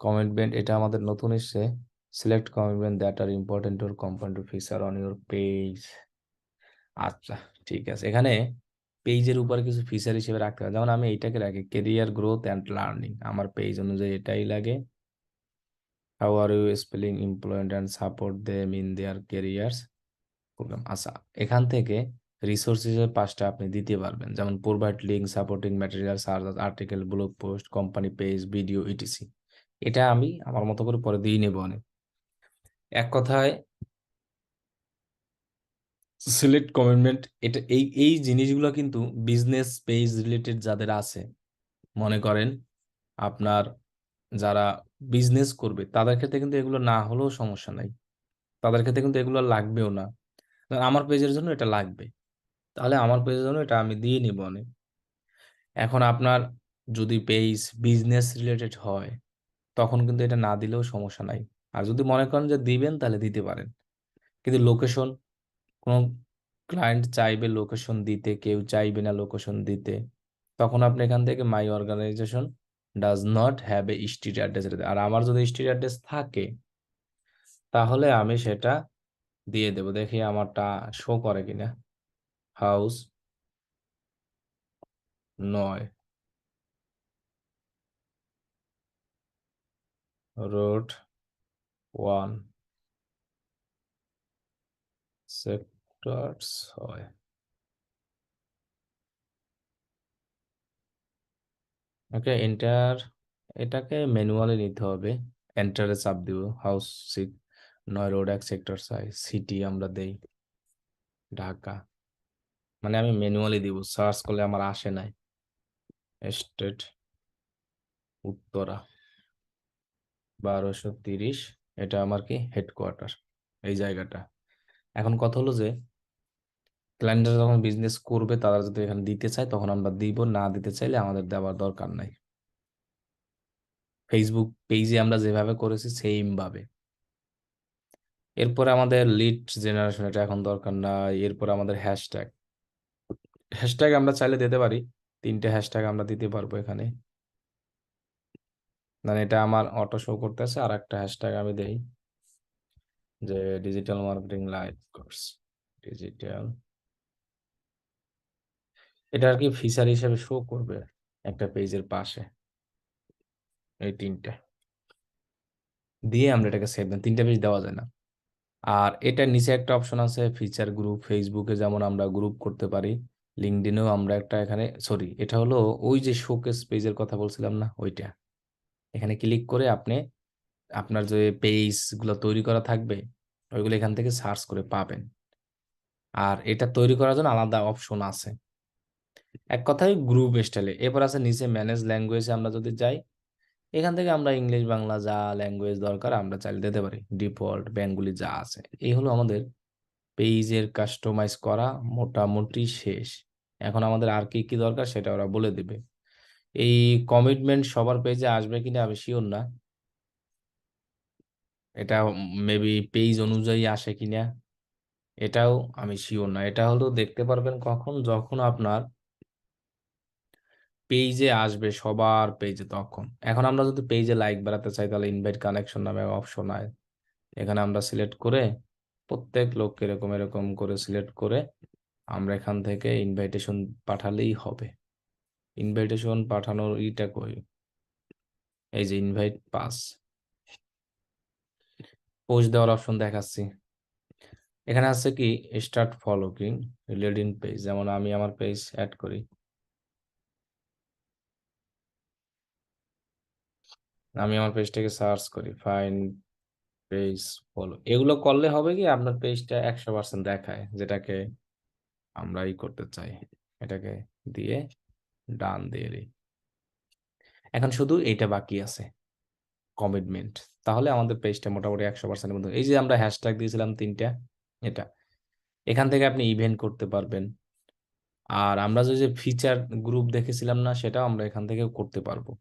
কমিটমেন্ট এটা আমাদের নতুন এসছে, select commitment that are important to company to feature on your page. আচ্ছা, ঠিক আছে। এখানে পেজের উপর কিছু ফিচার হিসেবে রাখতে হবে, যেমন আমি এইটাকে রাখি কেরিয়ার গ্রোথ অ্যান্ড লার্নিং, আমার পেজ অনুযায়ী এটাই লাগে। How are you spelling employed and support them in their careers program. আচ্ছা, এখান থেকে রিসোর্সেসের পাঁচটা আপনি দিতে পারবেন, যেমন provide link, supporting material, search article, blog post, company page, video, etc. এটা আমি আমার মতো করে পরে দিয়ে নেব অনেক। এক কথায় সিলেক্ট কমিটমেন্ট, এটা এই এই জিনিসগুলো কিন্তু বিজনেস পেজ রিলেটেড যাদের আছে, মনে করেন আপনার যারা বিজনেস করবে তাদের ক্ষেত্রে কিন্তু এগুলো না হলেও সমস্যা নাই, তাদের ক্ষেত্রে কিন্তু এগুলো লাগবেও না। আমার পেজের জন্য এটা লাগবে, তাহলে আমার পেজের জন্য এটা আমি দিয়ে নিব অনেক। এখন আপনার যদি পেজ বিজনেস রিলেটেড হয় তখন কিন্তু এটা না দিলেও সমস্যা নাই। আর যদি মনে করেন যে দিবেন তাহলে দিতে পারেন। কিন্তু লোকেশন, কোনো ক্লায়েন্ট চাইবে লোকেশন দিতে, কেউ চাইবে না লোকেশন দিতে, তখন আপনি এখান থেকে my organisation does not have a street address. আর আমার যদি স্ট্রিট অ্যাড্রেস থাকে তাহলে আমি সেটা দিয়ে দেবো। দেখি আমারটা শো করে কিনা। House 9, road 1 sector 6। ওকে, এন্টার। এটাকে ম্যানুয়ালি নিতে হবে। এন্টারে চাপ দিব। হাউস 9 রোড 1 সেক্টর 6, সিটি আমরা দেই ঢাকা। মানে আমি ম্যানুয়ালি দিব, সার্চ করলে আমার আসে নাই। স্টেট উত্তরা 1230, এটা আমার কি হেডকোয়ার্টার, এই জায়গাটা। এখন কথা হলো যে ক্লায়েন্টরা যখন বিজনেস করবে তারা যদি এখানে দিতে চায় তখন আমরা দিব, না দিতে চাইলে আমাদের দেওয়ার দরকার নাই। ফেসবুক পেজে আমরা যেভাবে করেছি সেম ভাবে। এরপরে আমাদের লিড জেনারেশন, এটা এখন দরকার নাই। এরপরে আমাদের হ্যাশট্যাগ। হ্যাশট্যাগ আমরা চাইলে দিতে পারি, 3টে হ্যাশট্যাগ আমরা দিতে পারবো এখানে। মানে এটা আমার অটো শো করতেছে, আর একটা হ্যাশট্যাগ আমি দেই যে digital marketing live course. Digital, এটা আর কি ফিচার হিসেবে শো করবে একটা পেজের পাশে। এই 3টে দিয়ে আমরা এটাকে সেভ দেন, 3টে পেজ দেওয়া যায় না। আর এটার নিচে একটা অপশন আছে ফিচার গ্রুপ। ফেসবুকে যেমন আমরা গ্রুপ করতে পারি, লিঙ্কডইনেও আমরা একটা, এখানে সরি এটা হলো ওই যে শোকেস পেজের কথা বলছিলাম না, ওইটা। এখানে ক্লিক করে আপনি আপনার যে পেজ গুলো তৈরি করা থাকবে ওইগুলো এখান থেকে সার্চ করে পাবেন। আর এটা তৈরি করার জন্য আলাদা অপশন আছে। এক কথায় গ্রুপ স্টাইলে। এরপর আছে নিচে ম্যানেজ ল্যাঙ্গুয়েজে আমরা যদি যাই, এখান থেকে আমরা ইংলিশ বাংলা যা ল্যাঙ্গুয়েজ দরকার আমরা চাইলে দিতে পারি, ডিফল্ট বেঙ্গলি যা আছে। এই হলো আমাদের পেজের কাস্টমাইজ করা মোটামুটি শেষ। এখন আমাদের আর কি কি দরকার সেটা ওরা বলে দিবে। এই কমিটমেন্ট সবার পেজে আসবে কিনা আমি শিওর না। এটা মেবি পেজ অনুযায়ী আসে কিনা এটাও আমি শিওর না। এটা হলো দেখতে পারবেন কখন, যখন আপনার পেজে আসবে সবার পেজে তখন। এখন আমরা যদি পেজে লাইক বাড়াতে চাই তাহলে ইনভাইট কানেকশন নামে অপশন হয়, এখানে আমরা সিলেক্ট করে প্রত্যেক লোককে এরকম এরকম করে সিলেক্ট করে আমরা এখান থেকে ইনভাইটেশন পাঠালেই হবে। ইনভাইটেশন পাঠানোর ইটা কই, এই যে ইনভাইট পাস, পোস্ট দেওয়ার অপশন দেখাচ্ছি। এখানে আছে কি স্টার্ট ফলোইং রিলেটেড পেজ, যেমন আমি আমার পেজ অ্যাড করি। আমি আমার পেজটাকে সার্চ করি, ফাইন্ড পেজ ফলো। এগুলো করলে হবে কি আপনার পেজটা 100% দেখায়, যেটাকে আমরা করতে চাই। এটাকে দিয়ে ডান দিয়ে দিই। এখন শুধু এইটা বাকি আছে, কমিটমেন্ট। তাহলে আমাদের পেজটা মোটামুটি 100%-এর মধ্যে। এই যে আমরা হ্যাশট্যাগ দিয়েছিলাম 3টা, এটা এখান থেকে আপনি ইভেন্ট করতে পারবেন। আর আমরা যে ফিচার গ্রুপ দেখেছিলাম না, সেটাও আমরা এখান থেকে করতে পারবো।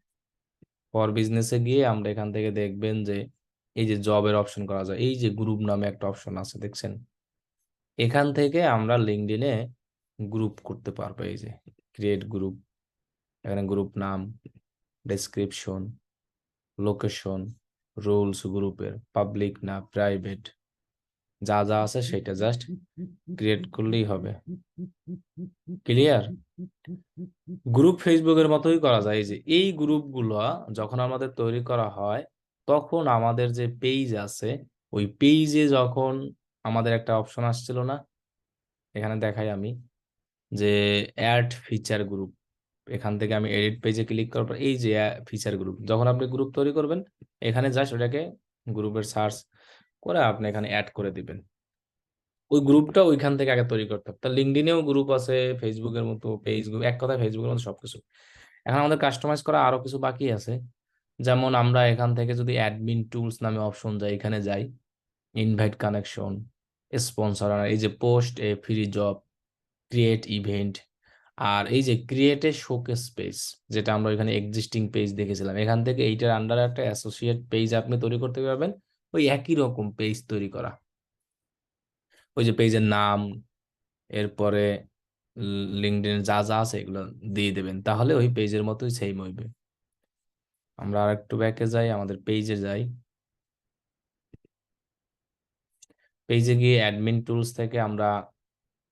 ফর বিজনেসে গিয়ে আমরা এখান থেকে দেখবেন যে এই যে জবের অপশন করা যায়, এই যে গ্রুপ নামে একটা অপশন আছে দেখছেন, এখান থেকে আমরা লিঙ্কডইনে গ্রুপ করতে পারবো। এই যে ক্রিয়েট গ্রুপ, এখানে গ্রুপ নাম, ডেসক্রিপশন, লোকেশন, রুলস গ্রুপের, পাবলিক না প্রাইভেট, যা যা আছে সেটা জাস্ট ক্রিয়েট করলেই হবে। ক্লিয়ার? গ্রুপ ফেসবুকের মতোই করা যায়। এই যে এই গ্রুপগুলো যখন আমাদের তৈরি করা হয় তখন আমাদের যে পেজ আছে ওই পেজে যখন আমাদের একটা অপশন আসছিল না, এখানে দেখাই আমি যে অ্যাড ফিচার গ্রুপ। এখান থেকে আমি এডিট পেজে ক্লিক করার পর এই যে ফিচার গ্রুপ, যখন আপনি গ্রুপ তৈরি করবেন এখানে জাস্ট ওটাকে গ্রুপের সার্চ করে আপনি এখানে অ্যাড করে দিবেন। ওই গ্রুপটা ওইখান থেকে আগে তৈরি করতে হবে। তা লিঙ্কডইনেও গ্রুপ আছে, ফেসবুকের মতো পেজ গ্রুপ, এক কথায় ফেসবুকের মতো সবকিছু। এখন আমাদের কাস্টমাইজ করা আরো কিছু বাকি আছে। যেমন আমরা এখান থেকে যদি অ্যাডমিন টুলস নামে অপশন যাই, এখানে যাই, ইনভাইট কানেকশন, স্পন্সর, এই যে post a free job, create event, আর এই যে ক্রিয়েট এ শোকেস পেজ, যেটা আমরা এখানে এক্সিস্টিং পেজ দেখেছিলাম, এখান থেকে এইটার আন্ডারে একটা অ্যাসোসিয়েট পেজ আপনি তৈরি করতে পারবেন। ওই একই রকম পেজ তৈরি করা, ওই যে পেজের নাম, এরপরে লিঙ্কডইন যা যা আছে এগুলো দিয়ে দেবেন, তাহলে ওই পেজের মতোই সেম হইবে। আমরা আর একটু ব্যাকে যাই, আমাদের পেজে যাই। পেজে গিয়ে অ্যাডমিন টুলস থেকে আমরা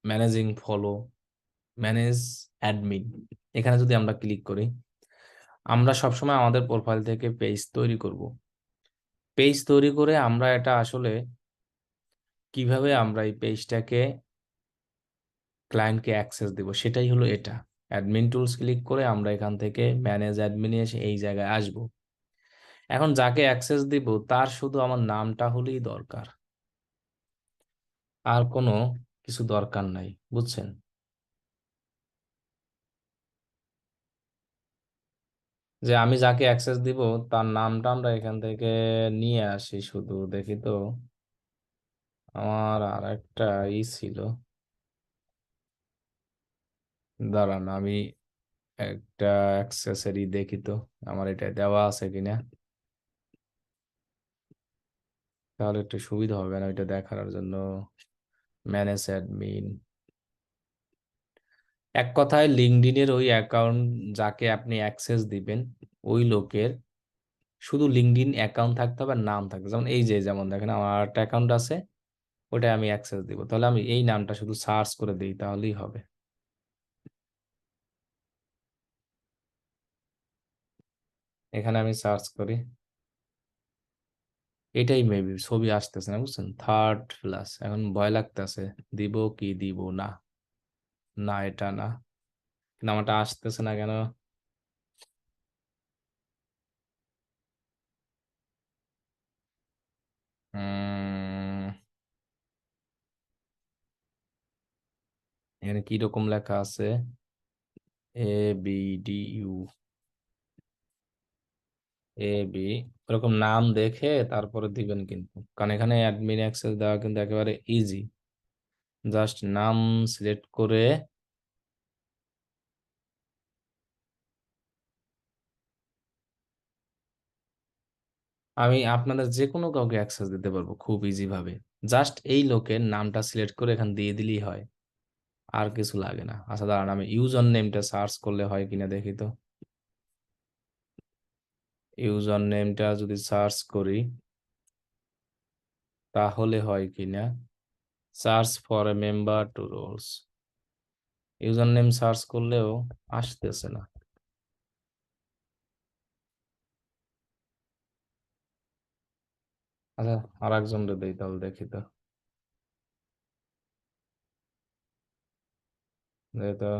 ম্যানেজিং ফলো, ম্যানেজ অ্যাডমিন, এখানে যদি আমরা ক্লিক করি, আমরা সবসময় আমাদের প্রোফাইল থেকে পেজ তৈরি করব। পেজ তৈরি করে আমরা এটা আসলে কিভাবে আমরা এই পেজটাকে ক্লায়েন্টকে অ্যাক্সেস দিব সেটাই হলো এটা। অ্যাডমিন টুলস ক্লিক করে আমরা এখান থেকে ম্যানেজ অ্যাডমিনে এসে এই জায়গায় আসব। এখন যাকে অ্যাক্সেস দিব তার শুধু আমার নামটা হলেই দরকার, আর কোনো কিছু দরকার নাই, বুঝছেন? যে আমি যাকে অ্যাক্সেস দিব তার নামটা আমরা এখান থেকে নিয়ে আসি শুধু। দেখি তো, আমার আর একটা ছিল, দাঁড়ান আমি একটা অ্যাক্সেসরি দেখি তো আমার এটা দেওয়া আছে কিনা, তাহলে একটু সুবিধা হবে না এটা দেখার জন্য। ম্যানেজ অ্যাডমিন, এক কথায় লিঙ্কডইনের ওই অ্যাকাউন্ট যাকে আপনি অ্যাক্সেস দিবেন ওই লোকের শুধু লিঙ্কডইন অ্যাকাউন্ট থাকতে হবে আর নাম থাকবে। যেমন এই যে, যেমন দেখেন আমার একটা অ্যাকাউন্ট আছে, ওটা আমি অ্যাক্সেস দিব, তাহলে আমি এই নামটা শুধু সার্চ করে দিই তাহলেই হবে। এখানে আমি সার্চ করি, এটাই মেবি ছবি আসতেছে না, বুঝছেন? থার্ড প্লাস, এখন ভয় লাগতেছে দিব কি দিব না। না, এটা না, কিন্তু আমারটা আসতেছে না কেন? উম এখানে কি রকম লেখা আছে? ABDU, AB, এরকম নাম দেখে তারপরে দিবেন কিন্তু, কারণ এখানে অ্যাডমিন অ্যাক্সেস দেওয়া কিন্তু একেবারে ইজি। জাস্ট নাম সিলেক্ট করে আমি আপনাদের যে কোনো কাউকে অ্যাক্সেস দিতে পারবো খুব ইজি ভাবে। জাস্ট এই লোকের নামটা সিলেক্ট করে এখানে দিয়ে দিলেই হয়, আর কিছু লাগে না। আচ্ছা দাঁড়ান, আমি ইউজার নেমটা সার্চ করলে হয় কিনা দেখি তো। ইউজার নেমটা যদি সার্চ করি তাহলে হয় কিনা। Search for a member to roles, user name search করলেও আসতেছে না। আচ্ছা, আর একজন দেই তাহলে দেখি তো, দেখি তো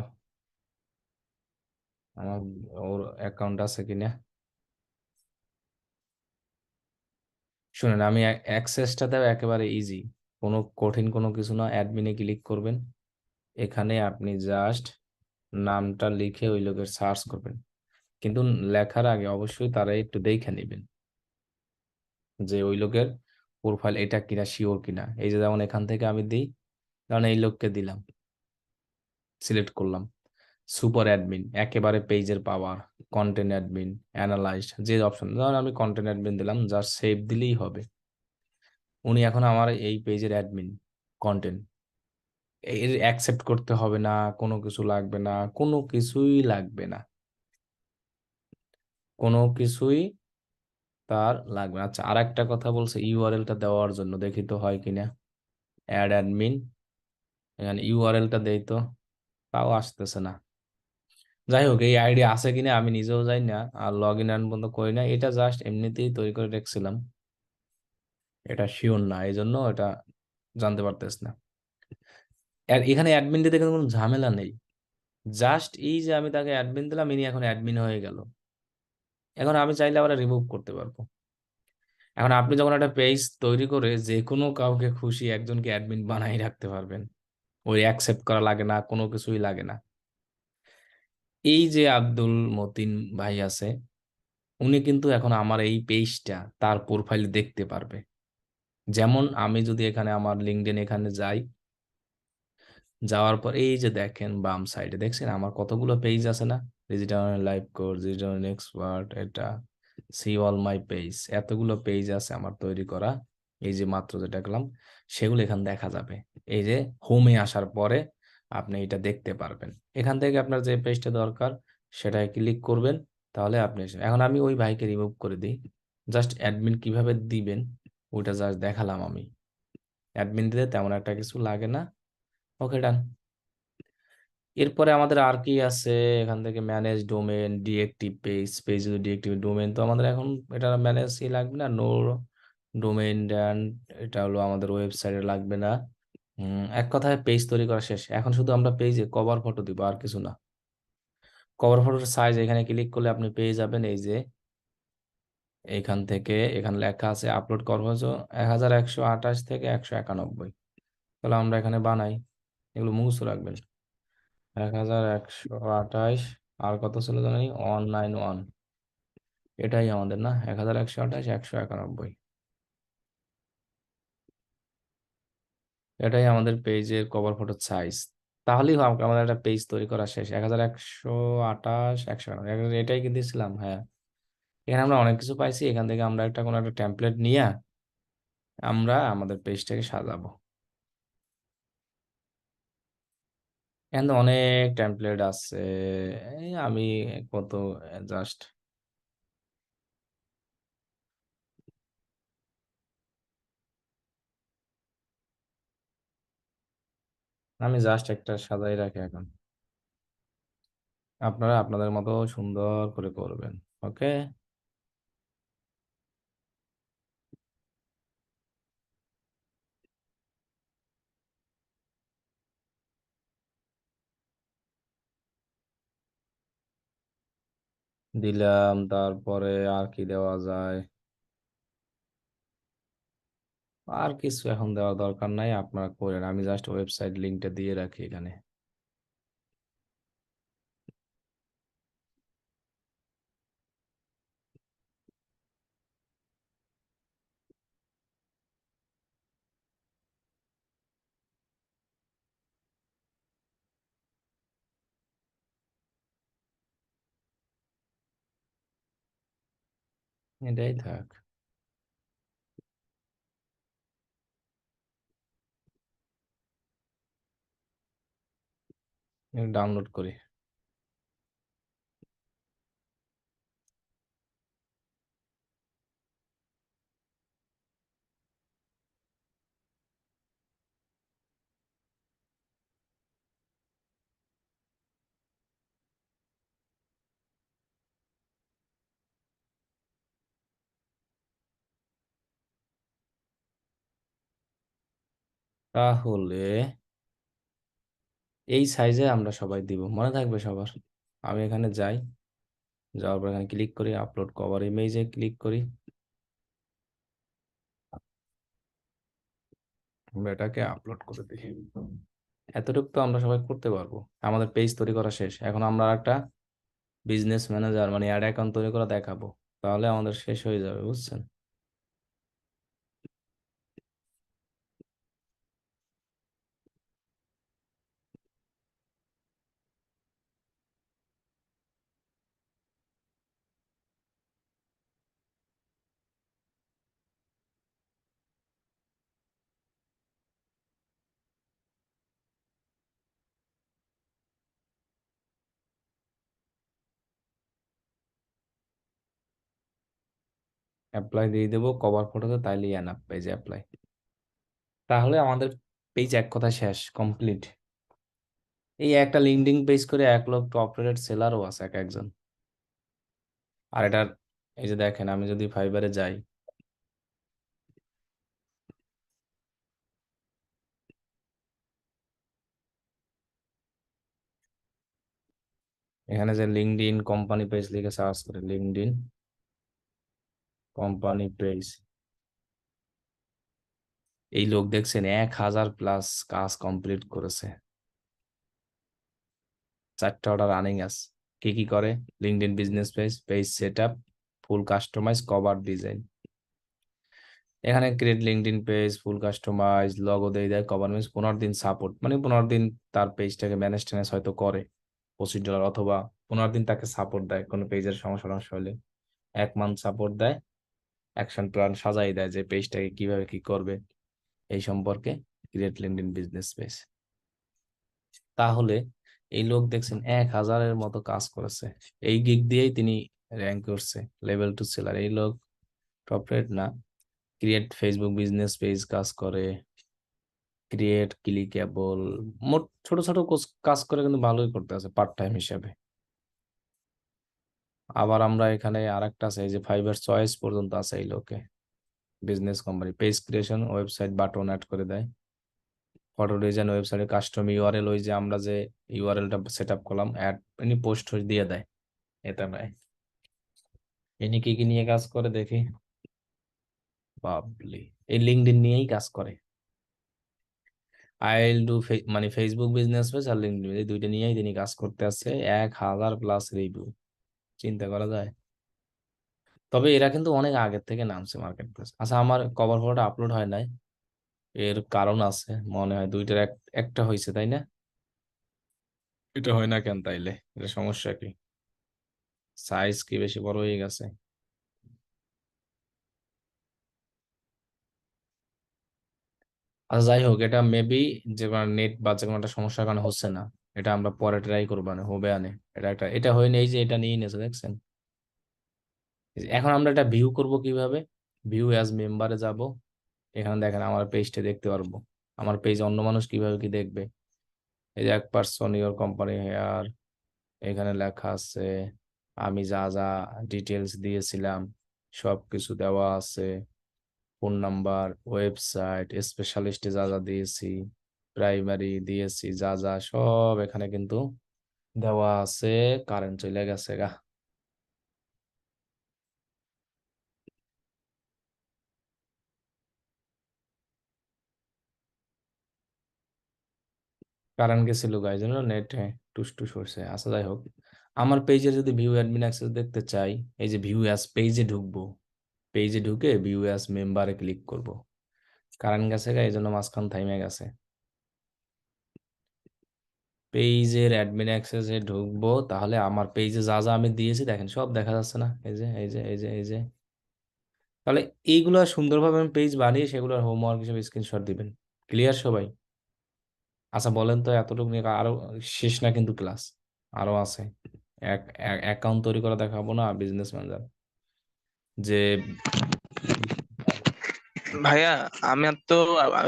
আমার ওর অ্যাকাউন্ট আছে কিনা। শুনেন, আমি অ্যাক্সেসটা দেওয়া একেবারে ইজি, কোনো কঠিন কোনো কিছু না। অ্যাডমিনে ক্লিক করবেন, এখানে আপনি জাস্ট নামটা লিখে ওই লোকের সার্চ করবেন, কিন্তু লেখার আগে অবশ্যই তারা একটু দেখে নেবেন যে ওই লোকের প্রোফাইল এটা কিনা, শিওর কিনা। এই যে যেমন এখান থেকে আমি দিই, কারণ এই লোককে দিলাম, সিলেক্ট করলাম। সুপার অ্যাডমিন, একেবারে পেজের পাওয়ার। কন্টেন্ট অ্যাডমিন, অ্যানালাইজড, যে অপশন, ধরুন আমি কন্টেন্ট অ্যাডমিন দিলাম, জাস্ট সেভ দিলেই হবে। উনি এখন আমার এই পেজের অ্যাডমিন। কন্টেন্ট এর অ্যাকসেপ্ট করতে হবে না, কোনো কিছু লাগবে না, কোনো কিছুই লাগবে না, কোনো কিছুই তার লাগবে না। আচ্ছা, আর একটা কথা বলছে ইউআরএলটা দেওয়ার জন্য, দেখি তো হয় কিনা। অ্যাড অ্যাডমিন, এখানে ইউআরএলটা দেই তো, তাও আসতেছে না। যাই হোক, এই আইডি আছে কিনা আমি নিজেও জানি না, আর লগ ইন বন্ধ করি না, এটা জাস্ট এমনিতেই তৈরি করে রেখেছিলাম, এটা শিওর না, এই জন্য এটা জানতে পারতেছ না। আর এখানে অ্যাডমিন দিতে কিন্তু কোনো ঝামেলা নেই, জাস্ট এই যে আমি তাকে অ্যাডমিন দিলাম, ইনি এখন অ্যাডমিন হয়ে গেল। এখন আমি চাইলে আবার রিমুভ করতে পারবো। এখন আপনি যখন একটা পেজ তৈরি করে যে কোনো কাউকে খুশি একজনকে অ্যাডমিন বানাই রাখতে পারবেন, ওই অ্যাকসেপ্ট করা লাগে না, কোনো কিছুই লাগে না। এই যে আব্দুল মতিন ভাই আছে, উনি কিন্তু এখন আমার এই পেজটা তার প্রোফাইল দেখতে পারবে। যেমন আমি যদি এখানে আমার লিঙ্কডইন এখানে যাই, যাওয়ার পর এই যে দেখেন বাম সাইডে দেখছেন আমার কতগুলো পেজ আছে না? Digital live course, digital expert, এটা সি অল মাই পেজ, এতগুলো পেজ আছে আমার তৈরি করা। এই যে মাত্র যেটা দেখলাম সেগুলো এখানে দেখা যাবে। এই যে হোমে আসার পরে আপনি এটা দেখতে পারবেন। এখান থেকে আপনার যে পেজটা দরকার সেটায় ক্লিক করবেন, তাহলে আপনি এখন আমি ওই ভাইকে রিমুভ করে দিই। জাস্ট অ্যাডমিন কিভাবে দিবেন ওইটা জাস্ট দেখালাম আমি। অ্যাডমিন দিতে তেমন একটা কিছু লাগে না। ওকে, ডান। এরপরে আমাদের আর কি আছে? এখান থেকে manage domain, deactive page, page deactive, domain তো আমাদের এখন এটা ম্যানেজই লাগবে না। নো ডোমেইন নেম, এটা হলো আমাদের ওয়েবসাইটে লাগবে না। এক কথায় পেজ তৈরি করা শেষ। এখন শুধু আমরা পেজে কভার ফটো দিব, আর কিছু না। কভার ফটোর সাইজ এখানে ক্লিক করলে আপনি পেয়ে যাবেন এই যে এইখান থেকে, এখানে লেখা আছে আপলোড খরচ 1128 থেকে 191। তাহলে আমরা এখানে বানাই, এগুলো মুখস্থ রাখবেন। 1128, আর কত ছিল জানি, 191। এটাই আমাদের না, 1128 191। এটাই আমাদের পেজের কভার ফটোর সাইজ। তাহলেই আমাদের একটা পেজ তৈরি করা শেষ। 1128 191, এটাই কি দিয়েছিলাম? হ্যাঁ। এখানে আমরা অনেক কিছু পাইছি, এখান থেকে আমরা একটা কোনো একটা টেমপ্লেট নিয়ে আমরা আমাদের পেজটাকে সাজাবো। এখানে অনেক টেমপ্লেট আছে। এই আমি কত জাস্ট একটা সাজাই রাখি এখন। আপনারা আপনাদের মতো সুন্দর করে করবেন। ওকে। দিলাম, তারপরে আর কি দেওয়া যায়? আর কিছু এখন দেওয়ার দরকার নাই, আপনারা করেন। আমি জাস্ট ওয়েবসাইট লিঙ্কটা দিয়ে রাখি এখানে। এটাই থাক। ডাউনলোড করি। তাহলে এই সাইজে আমরা সবাই দিব, মনে থাকবে সবার। আমি এখানে যাই, যাওয়ার পর এখানে ক্লিক করি, আপলোড কভার ইমেজে ক্লিক করি, আমরা এটাকে আপলোড করে দিই। এতটুকু তো আমরা সবাই করতে পারবো। আমাদের পেজ তৈরি করা শেষ। এখন আমরা একটা বিজনেস ম্যানেজার মানে অ্যাড অ্যাকাউন্ট তৈরি করে দেখাবো, তাহলে আমাদের শেষ হয়ে যাবে, বুঝছেন? অ্যাপ্লাই দিয়ে দেবো কভার ফটোতে, তাইলেই এনাফ পেজে অ্যাপ্লাই। তাহলে আমাদের পেজ এক কথা শেষ, কমপ্লিট। এই একটা লিঙ্কডিন পেজ করে 1 লক্ষ টপ রেটেড সেলারও আছে এক একজন। আর এটার এই যে দেখেন, আমি যদি ফাইবারে যাই, এখানে যে লিঙ্কডইন কোম্পানি পেজ লিখে সার্চ করে, লিঙ্কডইন কোম্পানি পেজ, এই লোক দেখছেন 1000+ কাজ কমপ্লিট করেছে। 4টা অর্ডার রানিং আছে। কি কি করে? LinkedIn business page, page set up, full customise, cover design. এখানে create LinkedIn page, full customise, logo দিয়ে দেয়, কভার মিন্স 15 দিন সাপোর্ট, মানে 15 দিন তার পেজটাকে ম্যানেজ ট্যানেজ হয়তো করে $25, অথবা 15 দিন তাকে সাপোর্ট দেয় কোনো পেজের সমস্যা টমস্যা হলে। 1 মান্থ সাপোর্ট দেয়, অ্যাকশন প্ল্যান সাজাই দেয় যে পেজটাকে কিভাবে কি করবে এই সম্পর্কে। Create LinkedIn business page. তাহলে এই লোক দেখছেন 1000-এর মতো কাজ করেছে। এই গিগ দিয়েই তিনি র্যাঙ্ক করছে, লেভেল 2 সেলার। এই লোক টপ রেট না। ক্রিয়েট ফেসবুক বিজনেস পেজ কাজ করে, ক্রিয়েট ক্লিকেবল, মোট ছোট ছোট কাজ করে কিন্তু ভালোই করতে আছে পার্ট টাইম হিসাবে। আবার আমরা এখানে আরেকটা আছে, এই যে ফাইবার চয়েস পর্যন্ত আছে এই লোকে। Business company, page creation, website button add করে দেয়, ফটো ডিজাইন, ওয়েবসাইটে কাস্টম ইউআরএল, ওই যে আমরা যে ইউআরএলটা সেট আপ করলাম, অ্যাড এনি পোস্ট দিয়ে দেয়। এটা নয়, ইনি কি কি নিয়ে কাজ করে দেখি। বাবলি, এই লিঙ্কডইন নিয়েই কাজ করে। আইল ডু মানে ফেসবুক বিজনেস পেজ আর লিঙ্কডইন, এই দুইটা নিয়েই তিনি কাজ করতে আছে। 1000+ রিভিউ, চিন্তা করা যায়। তবে এরা কিন্তু অনেক আগের থেকে নামছে মার্কেট প্লেস। আচ্ছা, আমার কভার ফটোটা আপলোড হয় নাই, এর কারণ আছে মনে হয়, দুইটার একটা হয়েছে তাই না? এটা হয় না কেন তাইলে? এটা সমস্যা কি? সাইজ কি বেশি বড় হয়ে গেছে? আচ্ছা যাই হোক, এটা মেবি যে কোনো নেট বা যে কোনো একটা সমস্যার কারণে হচ্ছে না। এটা আমরা পরে ট্রাই করবো, না হবে আনে। এটা হয়ে নেই যে এটা নিয়ে নিয়েছে, দেখছেন? এখন আমরা এটা ভিউ করব কিভাবে? ভিউ অ্যাজ মেম্বারে যাব, এখানে দেখেন আমার পেজটা দেখতে পারবো। আমার পেজ অন্য মানুষ কিভাবে কি দেখবে? এই যে এক পার্সন ইওর কোম্পানি হেয়ার, এখানে লেখা আছে আমি যা যা ডিটেলস দিয়েছিলাম সব কিছু দেওয়া আছে, ফোন নাম্বার, ওয়েবসাইট, স্পেশালিস্টে যা যা দিয়েছি, প্রাইমারি দিয়েছি যা যা, সব এখানে কিন্তু দেওয়া আছে। কারেন্ট চলে গেছে গা। কারেন্ট গেছিল গাইজ, জন্য নেট টুস টুস হচ্ছে। আচ্ছা যাই হোক, আমার পেজের যদি ভিউ অ্যাডমিন অ্যাক্সেস দেখতে চাই, এই যে ভিউ অ্যাজ পেজে ঢুকবো, পেজে ঢুকে ভিউ অ্যাজ মেম্বারে ক্লিক করব। কারেন্ট গেছে গা, এই জন্য মাঝখান থাইমে গেছে। পেজের অ্যাডমিন অ্যাক্সেসে ঢুকবো, তাহলে আমার পেজে যা যা আমি দিয়েছি দেখেন সব দেখা যাচ্ছে না? এই যে তাহলে এইগুলো সুন্দরভাবে আমি পেজ বানিয়ে সেগুলোর হোমওয়ার্ক হিসেবে স্ক্রিনশট দিবেন। ক্লিয়ার সবাই? আচ্ছা বলেন তো, এতটুকু নিয়ে আরো শেষ না কিন্তু ক্লাস, আরো আছে। এক অ্যাকাউন্ট তৈরি করা দেখাবো না, বিজনেস ম্যানেজার যে। ভাইয়া, আমি আর তো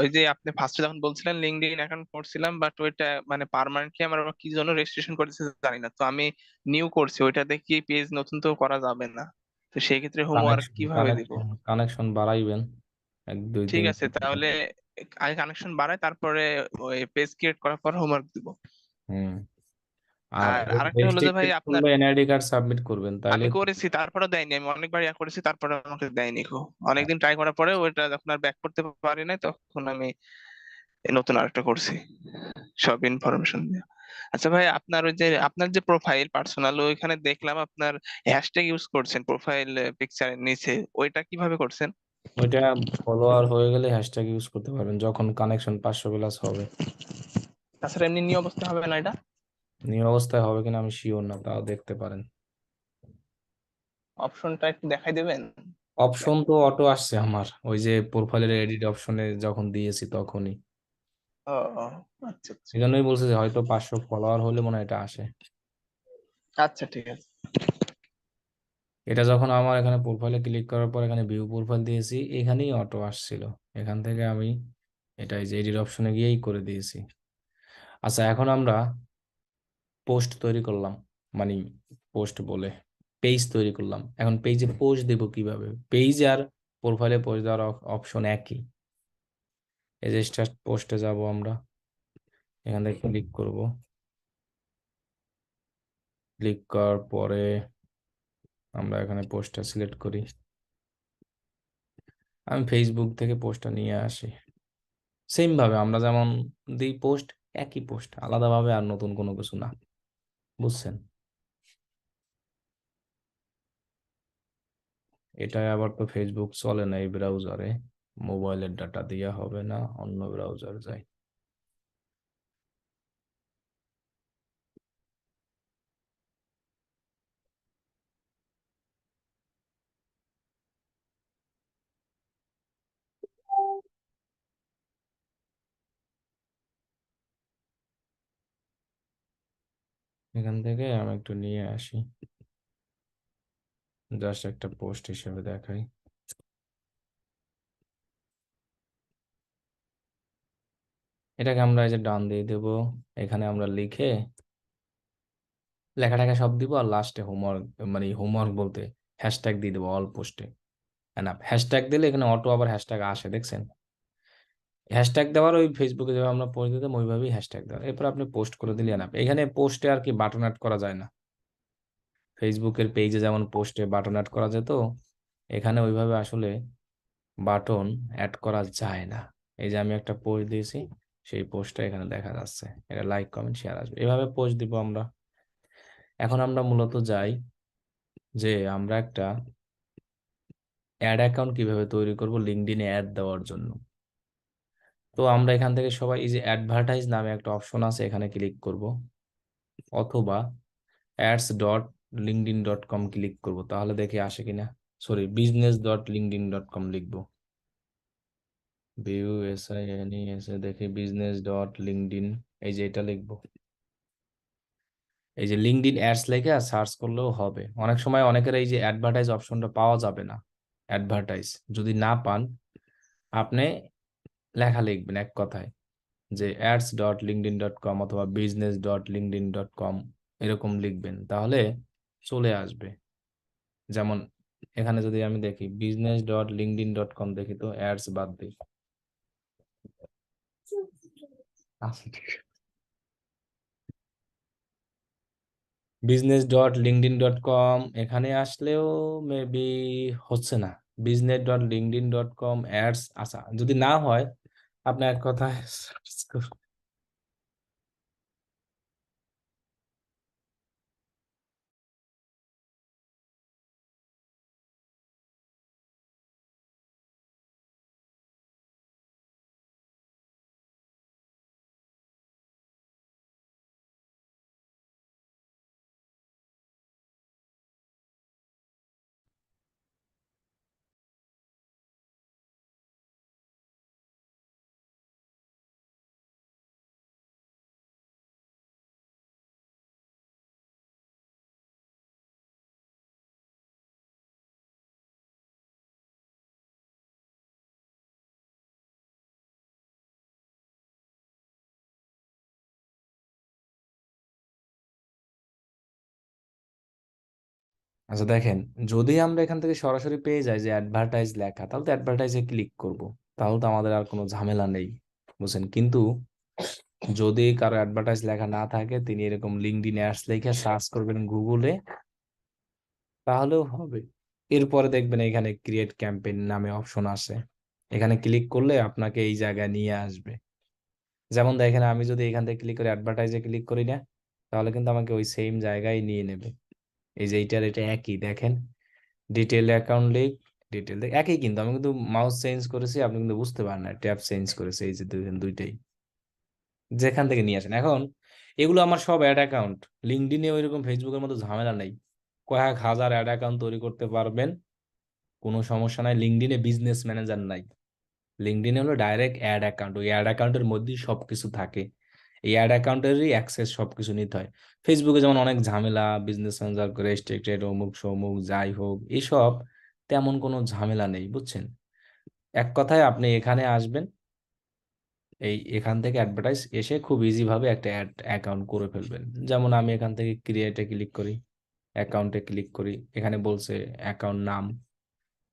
ওই যে আপনি ফার্স্টে যখন বলছিলেন লিঙ্কডইন অ্যাকাউন্ট করছিলাম, বাট ওইটা মানে পার্মানেন্টলি আমার আবার কি জন্য রেজিস্ট্রেশন করেছে জানি না, তো আমি নিউ করছি ওইটা দেখি পেজ নতুন তো করা যাবে না। তো সেই ক্ষেত্রে হোমওয়ার্ক কানেকশন কিভাবে দিব? কানেকশন কানেকশন বাড়াইবেন এক দুই ঠিক দিন আছে, তাহলে আগে কানেকশন বাড়ায় তারপরে ওই পেজ ক্রিয়েট করার পর হোমওয়ার্ক দিব। হুম। আর আর আরেকটা হলো যে ভাই রেজিস্ট্রেশন আপনার, করলে এনআইডি কার্ড সাবমিট করবেন তাইলে। আমি করেছি তারপরে দেয়নি, আমি অনেকবার ইয়া করেছি তারপরে আমাকে দেয়নি গো। অনেকদিন ট্রাই করার পরে ওইটা যখন আর ব্যাক করতে পারি না, তখন আমি এই নতুন আরেকটা করছি সব ইনফরমেশন দিয়ে। আচ্ছা ভাই, আপনার ওই যে আপনার যে প্রোফাইল পার্সোনাল, ওইখানে দেখলাম আপনার হ্যাশট্যাগ ইউজ করছেন প্রোফাইল পিকচারের নিচে, ওইটা কিভাবে করছেন? ওইটা ফলোয়ার হয়ে গেলে হ্যাশট্যাগ ইউজ করতে পারবেন যখন কানেকশন 500+ হবে। তাছাড়া এমনি নিয়ে অবস্থা হবে না এটা? নিউ অবস্থায় হবে কিনা আমি শিওর না, তাও দেখতে পারেন। অপশনটা একটু দেখাই দেবেন? অপশন তো অটো আসছে আমার, ওই যে প্রোফাইলের এডিট অপশনে যখন দিয়েছি তখনই। ও ও, আচ্ছা আচ্ছা। এই জন্যই বলছে যে হয়তো 500 ফলোয়ার হলে মনে হয় এটা আসে। আচ্ছা ঠিক আছে। এটা যখন আমার এখানে প্রোফাইলে ক্লিক করার পর এখানে ভিউ প্রোফাইল দিয়েছি, এখানেই অটো আসছিল। এখান থেকে আমি এটা এই যে এডিট অপশনে গিয়েই করে দিয়েছি। আচ্ছা, এখন আমরা পোস্ট তৈরি করলাম, মানে পোস্ট বলে পেজ তৈরি করলাম। এখন পেজে পোস্ট দেব কিভাবে? পেজ আর প্রোফাইলে পোস্ট দেওয়ার অপশন একই। এই যে স্টার্ট পোস্টে যাব আমরা, এখান থেকে ক্লিক করব। ক্লিক করার পরে আমরা এখানে পোস্টটা সিলেক্ট করি। আমি ফেসবুক থেকে পোস্টটা নিয়ে আসি। সেম ভাবে আমরা যেমন দিই পোস্ট, একই পোস্ট, আলাদাভাবে আর নতুন কোনো কিছু না। বুঝছেন? এটা আবার তো ফেসবুক চলে না এই ব্রাউজারে, মোবাইলের ডাটা দেওয়া হবে না, অন্য ব্রাউজার যাই। এখান থেকে আমি একটু নিয়ে আসি, জাস্ট একটা পোস্ট হিসেবে দেখাই। এটাকে আমরা এই যে ডান দিয়ে দেবো, এখানে আমরা লিখে লেখাটাকে সব দিব, আর লাস্টে হোমওয়ার্ক, মানে হোমওয়ার্ক বলতে হ্যাশট্যাগ দিয়ে দেবো অল পোস্টে। এনাফ। হ্যাশট্যাগ দিলে এখানে অটো আবার হ্যাশট্যাগ আসে, দেখছেন? হ্যাশট্যাগ দেওয়ার ওই ফেসবুকে যেভাবে আমরা পোস্ট দিতাম ওইভাবেই হ্যাশট্যাগ দেওয়ার, এরপর আপনি পোস্ট করে দিলে এনাফ। এখানে পোস্টে আর কি বাটন অ্যাড করা যায় না। ফেসবুকের পেজে যেমন পোস্টে বাটন অ্যাড করা যেত, এখানে ওইভাবে আসলে বাটন অ্যাড করা যায় না। এই যে আমি একটা পোস্ট দিয়েছি, সেই পোস্টটা এখানে দেখা যাচ্ছে, এটা লাইক কমেন্ট শেয়ার আসবে, এভাবে পোস্ট দিব আমরা। এখন আমরা মূলত যাই যে আমরা একটা অ্যাড অ্যাকাউন্ট কিভাবে তৈরি করব লিঙ্কডইনে অ্যাড দেওয়ার জন্য। তো আমরা এখান থেকে সবাই এই যে অ্যাডভার্টাইজ নামে একটা অপশন আছে, এখানে ক্লিক করব, অথবা ads.linkedin.com ক্লিক করব, তাহলে দেখি আসে কিনা। সরি, business.linkedin.com লিখবো। দেখি business.linkedin, এই যে এটা লিখবো। এই যে লিঙ্কডইন অ্যাডস লিখে সার্চ করলেও হবে। অনেক সময় অনেকের এই যে অ্যাডভার্টাইজ অপশনটা পাওয়া যাবে না। অ্যাডভার্টাইজ যদি না পান, আপনি লেখা লিখবেন এক কথায় যে ads.linkedin.com অথবা business.linkedin.com এরকম লিখবেন, তাহলে চলে আসবে। যেমন এখানে যদি আমি দেখি business.linkedin.com, দেখি তো অ্যাডস বাদ দিই। আচ্ছা, ঠিক আছে। business.linkedin.com এখানে আসলেও মেবি হচ্ছে না। business.linkedin.com অ্যাডস, আচ্ছা যদি না হয় আপনি এক কথায় search করুন। আচ্ছা দেখেন, যদি আমরা এখান থেকে সরাসরি পেয়ে যাই যে অ্যাডভার্টাইজ লেখা, তাহলে তো অ্যাডভার্টাইজে ক্লিক করব, তাহলে তো আমাদের আর কোনো ঝামেলা নেই, বুঝছেন? কিন্তু যদি কারো অ্যাডভার্টাইজ লেখা না থাকে, তিনি এরকম লিঙ্কডইন অ্যাডস লিখে সার্চ করবেন গুগলে, তাহলেও হবে। এরপরে দেখবেন এখানে ক্রিয়েট ক্যাম্পেইন নামে অপশন আছে, এখানে ক্লিক করলে আপনাকে এই জায়গায় নিয়ে আসবে। যেমন দেখেন, আমি যদি এখান থেকে ক্লিক করে অ্যাডভার্টাইজে ক্লিক করি না, তাহলে কিন্তু আমাকে ওই সেম জায়গায় নিয়ে নেবে। এই যে এইটার এটা একই, দেখেন ডিটেল অ্যাকাউন্ট লিঙ্ক, ডিটেল একই, কিন্তু আমি কিন্তু মাউস চেঞ্জ করেছি, আপনি কিন্তু বুঝতে পারেন না, ট্যাব চেঞ্জ করেছি, এই যে দুইটাই যেখান থেকে নিয়ে আসেন। এখন এগুলো আমার সব অ্যাড অ্যাকাউন্ট, লিঙ্কডইনে ওইরকম ফেসবুকের মতো ঝামেলা নেই, কয়েক হাজার অ্যাড অ্যাকাউন্ট তৈরি করতে পারবেন, কোনো সমস্যা নাই। লিঙ্কডইনে বিজনেস ম্যানেজার নাই, লিঙ্কডইনে হলো ডাইরেক্ট অ্যাড অ্যাকাউন্ট, ওই অ্যাড অ্যাকাউন্টের মধ্যেই সবকিছু থাকে, এই অ্যাড অ্যাকাউন্টেরই অ্যাক্সেস সবকিছু নিতে হয়। ফেসবুকে যেমন অনেক ঝামেলা, বিজনেস ম্যানেজার রেস্ট্রিক্টেড অমুক সমুক যাই হোক, এসব তেমন কোনো ঝামেলা নেই, বুঝছেন? এক কথায় আপনি এখানে আসবেন, এখান থেকে অ্যাডভার্টাইজ এসে খুব ইজি ভাবে একটা অ্যাড অ্যাকাউন্ট করে ফেলবেন। যেমন আমি এখান থেকে ক্রিয়েটে ক্লিক করি, অ্যাকাউন্টে ক্লিক করি, এখানে বলছে অ্যাকাউন্ট নাম,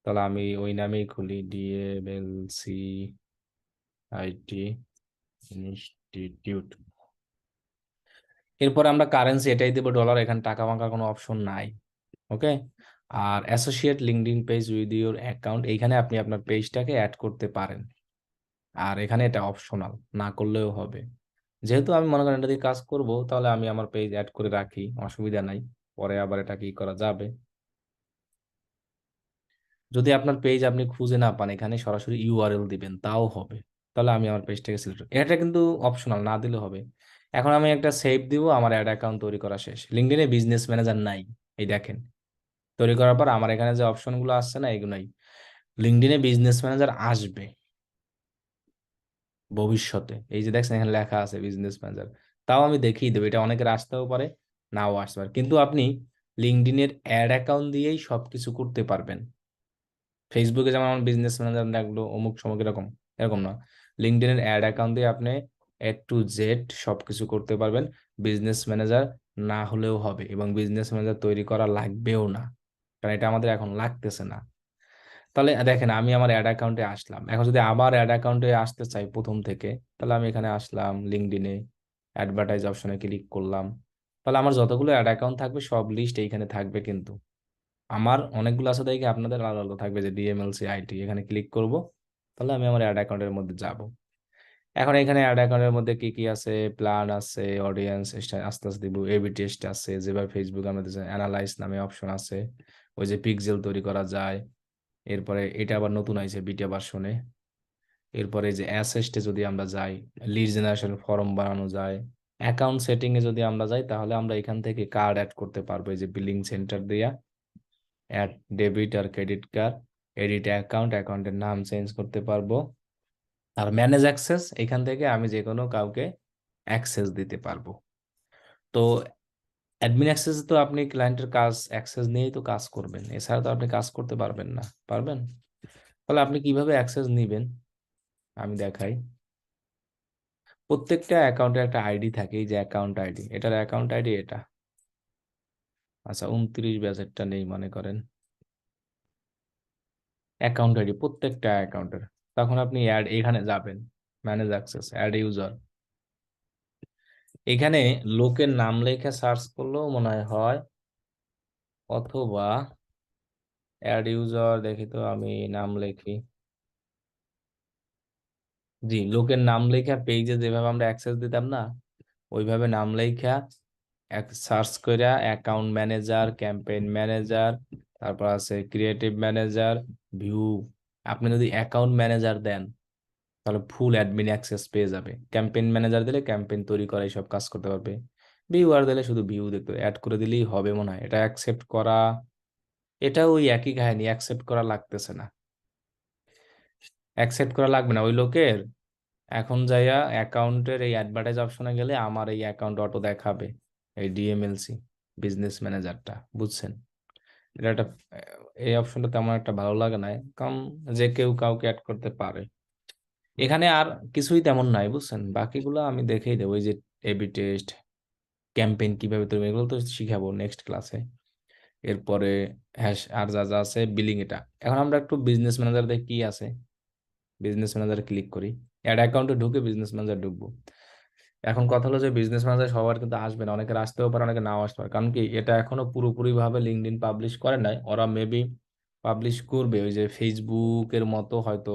তাহলে আমি ওই নামেই খুলি, ডিএমএলসি আইটি ইনস্টিটিউট। এরপর আমরা কারেন্সি এটাই দেবো ডলার, এখানে টাকা মাকার কোনো অপশন নাই। ওকে। আর associate LinkedIn page with your account, এইখানে আপনি আপনার পেজটাকে অ্যাড করতে পারেন, আর এখানে এটা অপশনাল, না করলেও হবে। যেহেতু আমি মনে করেন এটা দিয়ে কাজ করব, তাহলে আমি আমার পেজ অ্যাড করে রাখি, অসুবিধা নাই, পরে আবার এটা কি করা যাবে। যদি আপনার পেজ আপনি খুঁজে না পান, এখানে সরাসরি ইউআরএল দিবেন, তাও হবে। তাহলে আমি আমার পেজটাকে সিলেক্ট, এটা কিন্তু অপশনাল, না দিলে হবে। এখন আমি একটা সেভ দিব, আমার অ্যাড অ্যাকাউন্ট তৈরি করা শেষ। লিঙ্কডইনে বিজনেস ম্যানেজার নাই, এই দেখেন তৈরি করার পর আমার এখানে যে অপশনগুলো আসছে না, এগুলাই। লিঙ্কডইনে বিজনেস ম্যানেজার আসবে ভবিষ্যতে, এই যে দেখছেন এখানে লেখা আছে বিজনেস ম্যানেজার, তাও আমি দেখিয়ে দেবো, এটা অনেকের আসতেও পারে, নাও আসতে পারে, কিন্তু আপনি লিঙ্কডইনের অ্যাড অ্যাকাউন্ট দিয়েই সবকিছু করতে পারবেন। ফেসবুকে যেমন আমার বিজনেস ম্যানেজার লাগলো অমুক সমুক এরকম, এরকম না, লিঙ্কডইনের অ্যাড অ্যাকাউন্ট দিয়ে আপনি A to Z সবকিছু করতে পারবেন। বিজনেস ম্যানেজার না হলেও হবে, এবং বিজনেস ম্যানেজার তৈরি করা লাগবেও না, কারণ এটা আমাদের এখন লাগতেছে না। তাহলে দেখেন আমি আমার অ্যাড অ্যাকাউন্টে আসলাম, এখন যদি আবার অ্যাড অ্যাকাউন্টে আসতে চাই প্রথম থেকে, তাহলে আমি এখানে আসলাম লিঙ্কডইনে, অ্যাডভার্টাইজ অপশনে ক্লিক করলাম। তাহলে আমার যতগুলো অ্যাড অ্যাকাউন্ট থাকবে সব লিস্ট এইখানে থাকবে, কিন্তু আমার অনেকগুলো আছে দেখে আপনাদের আলাদা আলাদা থাকবে, যে ডিএমএলসি আইটি এখানে ক্লিক করব, তাহলে আমি আমার অ্যাড অ্যাকাউন্টের মধ্যে যাব। এখন এখানে অ্যাড অ্যাকাউন্টের মধ্যে কি কি আছে, প্ল্যান আছে, অডিয়েন্স আস্তে আস্তে দিব, এবি টেস্ট আছে, যেভাবে ফেসবুক আমাদের অ্যানালাইজ নামে অপশন আছে, ওই যে পিক্সেল তৈরি করা যায়। এরপরে এটা আবার নতুন আইছে বিটা ভার্সনে। এরপরে যে অ্যাসেস্টে যদি আমরা যাই, লিড জেনারেশন ফর্ম বানানো যায়। অ্যাকাউন্ট সেটিং এ যদি আমরা যাই, তাহলে আমরা এখান থেকে কার্ড অ্যাড করতে পারবো, এই যে বিলিং সেন্টার দিয়া অ্যাড ডেবিট আর ক্রেডিট কার্ড, এডিট অ্যাকাউন্ট, অ্যাকাউন্টের নাম চেঞ্জ করতে পারবো। আর ম্যানেজ অ্যাক্সেস, এখান থেকে আমি যে কোনো কাউকে অ্যাক্সেস দিতে পারবো। তো অ্যাডমিন অ্যাক্সেস তো আপনি ক্লায়েন্টের কাজ অ্যাক্সেস নিয়েই তো কাজ করবেন, এছাড়া তো আপনি কাজ করতে পারবেন না। পারবেন? তাহলে আপনি কিভাবে অ্যাক্সেস নিবেন আমি দেখাই। প্রত্যেকটা অ্যাকাউন্টে একটা আইডি থাকে, এই যে অ্যাকাউন্ট আইডি, এটার অ্যাকাউন্ট আইডি এটা। আচ্ছা 29 ব্যাচেরটা নেই মনে করেন, অ্যাকাউন্ট আইডি প্রত্যেকটা অ্যাকাউন্টের। তখন আপনি অ্যাড এখানে যাবেন, ম্যানেজ অ্যাক্সেস, অ্যাড ইউজার। এখানে লোকের নাম লেখা সার্চ করলেও মনে হয় হয়, অথবা অ্যাড ইউজার দেখি তো, আমি নাম লিখি। জি, লোকের নাম লেখা পেজে যেভাবে আমরা অ্যাক্সেস দিতাম না, ওইভাবে নাম লেখা এক সার্চ কইরা অ্যাকাউন্ট ম্যানেজার, ক্যাম্পেইন ম্যানেজার, তারপর আছে ক্রিয়েটিভ ম্যানেজার, ভিউ। আপনি যদি অ্যাকাউন্ট ম্যানেজার দেন, তাহলে ফুল অ্যাডমিন অ্যাক্সেস পেয়ে যাবে। ক্যাম্পেইন ম্যানেজার দিলে ক্যাম্পেইন তৈরি করা সব কাজ করতে পারবে। ভিউয়ার দিলে শুধু ভিউ দেখতে, অ্যাড করে দিলেই হবে মনে হয়। এটা অ্যাকসেপ্ট করা, এটা ওই একই কাহিনী, অ্যাকসেপ্ট করা লাগতেছে না, অ্যাকসেপ্ট করা লাগবে না ওই লোকের। এখন যাইয়া অ্যাকাউন্টের এই অ্যাডভার্টাইজ অপশনে গেলে আমার এই অ্যাকাউন্ট অটো দেখাবে, এই ডিএমএলসি বিজনেস ম্যানেজারটা, বুঝছেন? এটা একটা এই অপশনটা তেমন একটা ভালো লাগে না, কারণ যে কেউ কাউকে অ্যাড করতে পারে। এখানে আর কিছুই তেমন নাই, বুঝছেন? বাকিগুলো আমি দেখেই দেবো, এই যে এবি টেস্ট, ক্যাম্পেইন কিভাবে তৈরি, এগুলো তো শিখাবো নেক্সট ক্লাসে। এরপরে হ্যাশ আর যা যা আছে, বিলিং এটা। এখন আমরা একটু বিজনেস ম্যানেজার দেখে কি আছে, বিজনেস ম্যানেজারে ক্লিক করি, অ্যাড অ্যাকাউন্টে ঢুকে বিজনেস ম্যানেজার ঢুকবো। এখন কথা হলো যে বিজনেস ম্যানেজার সবার কিন্তু আসবে না, অনেকের আসতেও পারে, অনেকে নাও আসতে পারে, কারণ কি এটা এখনো পুরোপুরি ভাবে লিঙ্কডইন পাবলিশ করে নাই। ওরা মেবি পাবলিশ করবে ওই যে ফেসবুকের মতো, হয়তো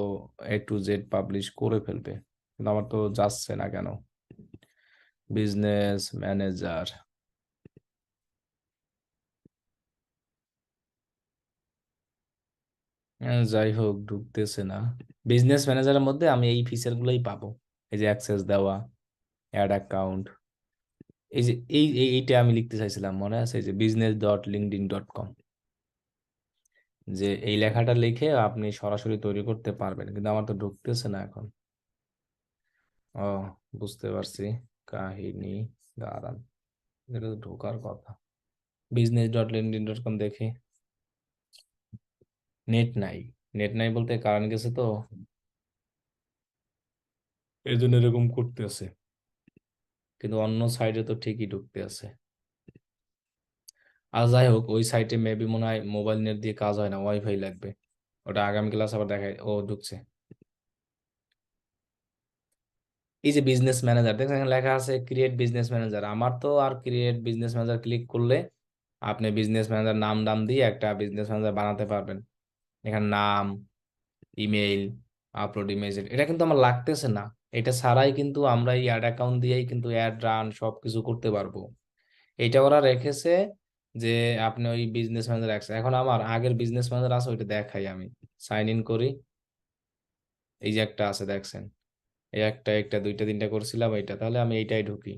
A to Z পাবলিশ করে ফেলবে, কিন্তু আমার তো যাচ্ছে না কেন। বিজনেস ম্যানেজার, যাই হোক ঢুকতেছে না। বিজনেস ম্যানেজারের মধ্যে আমি এই ফিচার গুলোই পাবো, এই যে অ্যাক্সেস দেওয়া, অ্যাড অ্যাকাউন্ট, এই যে এইটা আমি লিখতে চাইছিলাম মনে আছে, এই যে business.linkedin.com, যে এই লেখাটা লিখে আপনি সরাসরি তৈরি করতে পারবেন, কিন্তু আমার তো ঢুকতেছে না এখন। ও, বুঝতে পারছি কাহিনী, দাঁড়ান, এটা তো ঢোকার কথা। business.linkedin.com দেখি, নেট নাই। নেট নাই বলতে কারণ গেছে তো, এই জন্য এরকম করতেছে, কিন্তু অন্য সাইডে তো ঠিকই ঢুকতে আছে। আর যাই হোক, ওই সাইটে মেবি মনে হয় মোবাইল নেট দিয়ে কাজ হয় না, ওয়াইফাই লাগবে। ওটা আগামী ক্লাস আবার দেখায়। ও ঢুকছে। এই যে বিজনেস ম্যানেজার দেখেন, এখানে লেখা আছে ক্রিয়েট বিজনেস ম্যানেজার। আমার তো আর ক্রিয়েট বিজনেস ম্যানেজার ক্লিক করলে আপনি বিজনেস ম্যানেজার নাম দাম দিয়ে একটা বিজনেস ম্যানেজার বানাতে পারবেন। এখানে নাম, ইমেইল, আপলোড ইমেজ, এটা কিন্তু আমার লাগতেছে না। এটা ছাড়াই কিন্তু আমরা এই অ্যাড অ্যাকাউন্ট দিয়েই কিন্তু অ্যাড রান সবকিছু করতে পারবো। এটা ওরা রেখেছে যে আপনি ওই বিজনেস ম্যানেজার আছে। এখন আমার আগের বিজনেস ম্যানেজার আছে, ওইটা দেখাই আমি। সাইন ইন করি, এই যে একটা আছে দেখছেন, এই একটা একটা দুইটা তিনটা করছিলাম এইটা, তাহলে আমি এইটাই ঢুকি।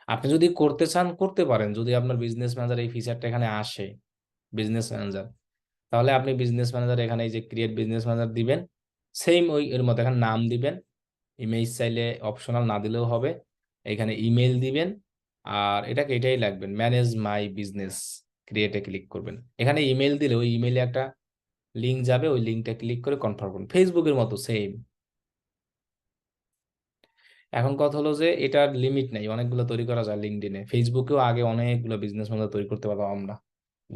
আপনি যদি করতে চান করতে পারেন, যদি আপনার বিজনেস ম্যানেজার এই ফিচারটা এখানে আসে, বিজনেস ম্যানেজার, তাহলে আপনি বিজনেস ম্যানেজার এখানে এই যে ক্রিয়েট বিজনেস ম্যানেজার দিবেন, সেম ওই এর মতো এখানে নাম দিবেন। ইমেজ চাইলে অপশনাল না দিলেও হবে, এখানে ইমেল দিবেন। আর এটাকে এটাই লাগবেন, ম্যানেজ মাই বিজনেস, ক্রিয়েটে ক্লিক করবেন। এখানে ইমেল দিলে ওই ইমেলে একটা লিঙ্ক যাবে, ওই লিঙ্কটা ক্লিক করে কনফার্ম করুন, ফেসবুকের মতো সেম। এখন কথা হলো যে এটার লিমিট নেই, অনেকগুলো তৈরি করা যায় লিঙ্কডইনে, ফেসবুকেও আগে অনেকগুলো বিজনেস ম্যানেজার তৈরি করতে পারতাম আমরা।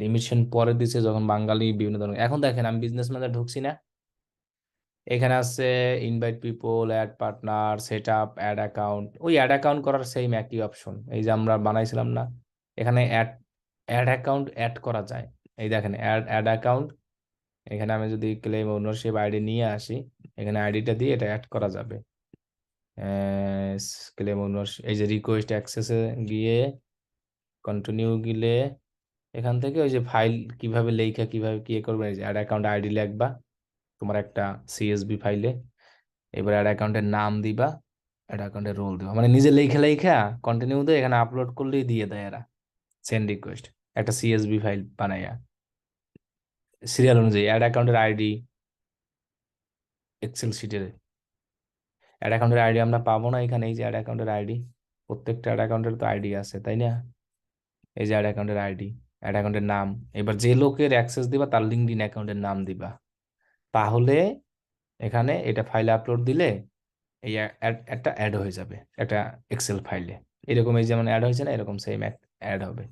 লিমিটেশন পরে দিছে যখন বাঙালি বিভিন্ন ধরনের। এখন দেখেন আমি বিজনেস ম্যানেজার ঢুকছি না, এখানে আছে invite people, add partner, set up, add account. ওই অ্যাড অ্যাকাউন্ট করার সেম একই অপশন, এই যে আমরা বানাইছিলাম না, এখানে অ্যাড অ্যাড অ্যাকাউন্ট অ্যাড করা যায়। এই দেখেন অ্যাড অ্যাড অ্যাকাউন্ট, এখানে আমি যদি ক্লেম ওনারশিপ আইডি নিয়ে আসি, এখানে আইডিটা দিয়ে এটা অ্যাড করা যাবে। ক্লেম ওনারশিপ, এই যে রিকোয়েস্ট অ্যাক্সেসে গিয়ে কন্টিনিউ গেলে এখান থেকে ওই যে ফাইল কিভাবে লেখা কিভাবে কি করবে, এই যে অ্যাড অ্যাকাউন্ট আইডি লিখবা তোমার একটা সিএসভি ফাইলে, এবার অ্যাড অ্যাকাউন্টের নাম দিবা, অ্যাড অ্যাকাউন্টের রোল দিবা, মানে নিজে লেখা লেখা কন্টিনিউ দিয়ে এখানে আপলোড করলেই দিয়ে দেয় এরা সেন্ড রিকোয়েস্ট, একটা সিএসভি ফাইল বানাইয়া সিরিয়াল অনুযায়ী অ্যাড অ্যাকাউন্টের আইডি এক্সেল শিটের। অ্যাড অ্যাকাউন্টের আইডি আমরা পাবো না এখানে, এই যে অ্যাড অ্যাকাউন্টের আইডি, প্রত্যেকটা অ্যাড অ্যাকাউন্টের তো আইডি আছে তাই না, এই যে অ্যাড অ্যাকাউন্টের আইডি, অ্যাড অ্যাকাউন্টের নাম, এবার যে লোকের অ্যাক্সেস দিবা তার লিঙ্কডইন অ্যাকাউন্টের নাম দিবা, তাহলে এখানে এটা ফাইলে আপলোড দিলে এই একটা অ্যাড হয়ে যাবে একটা এক্সেল ফাইলে, এরকম এই যেমন অ্যাড হয়েছে না এরকম সেম অ্যাড হবে।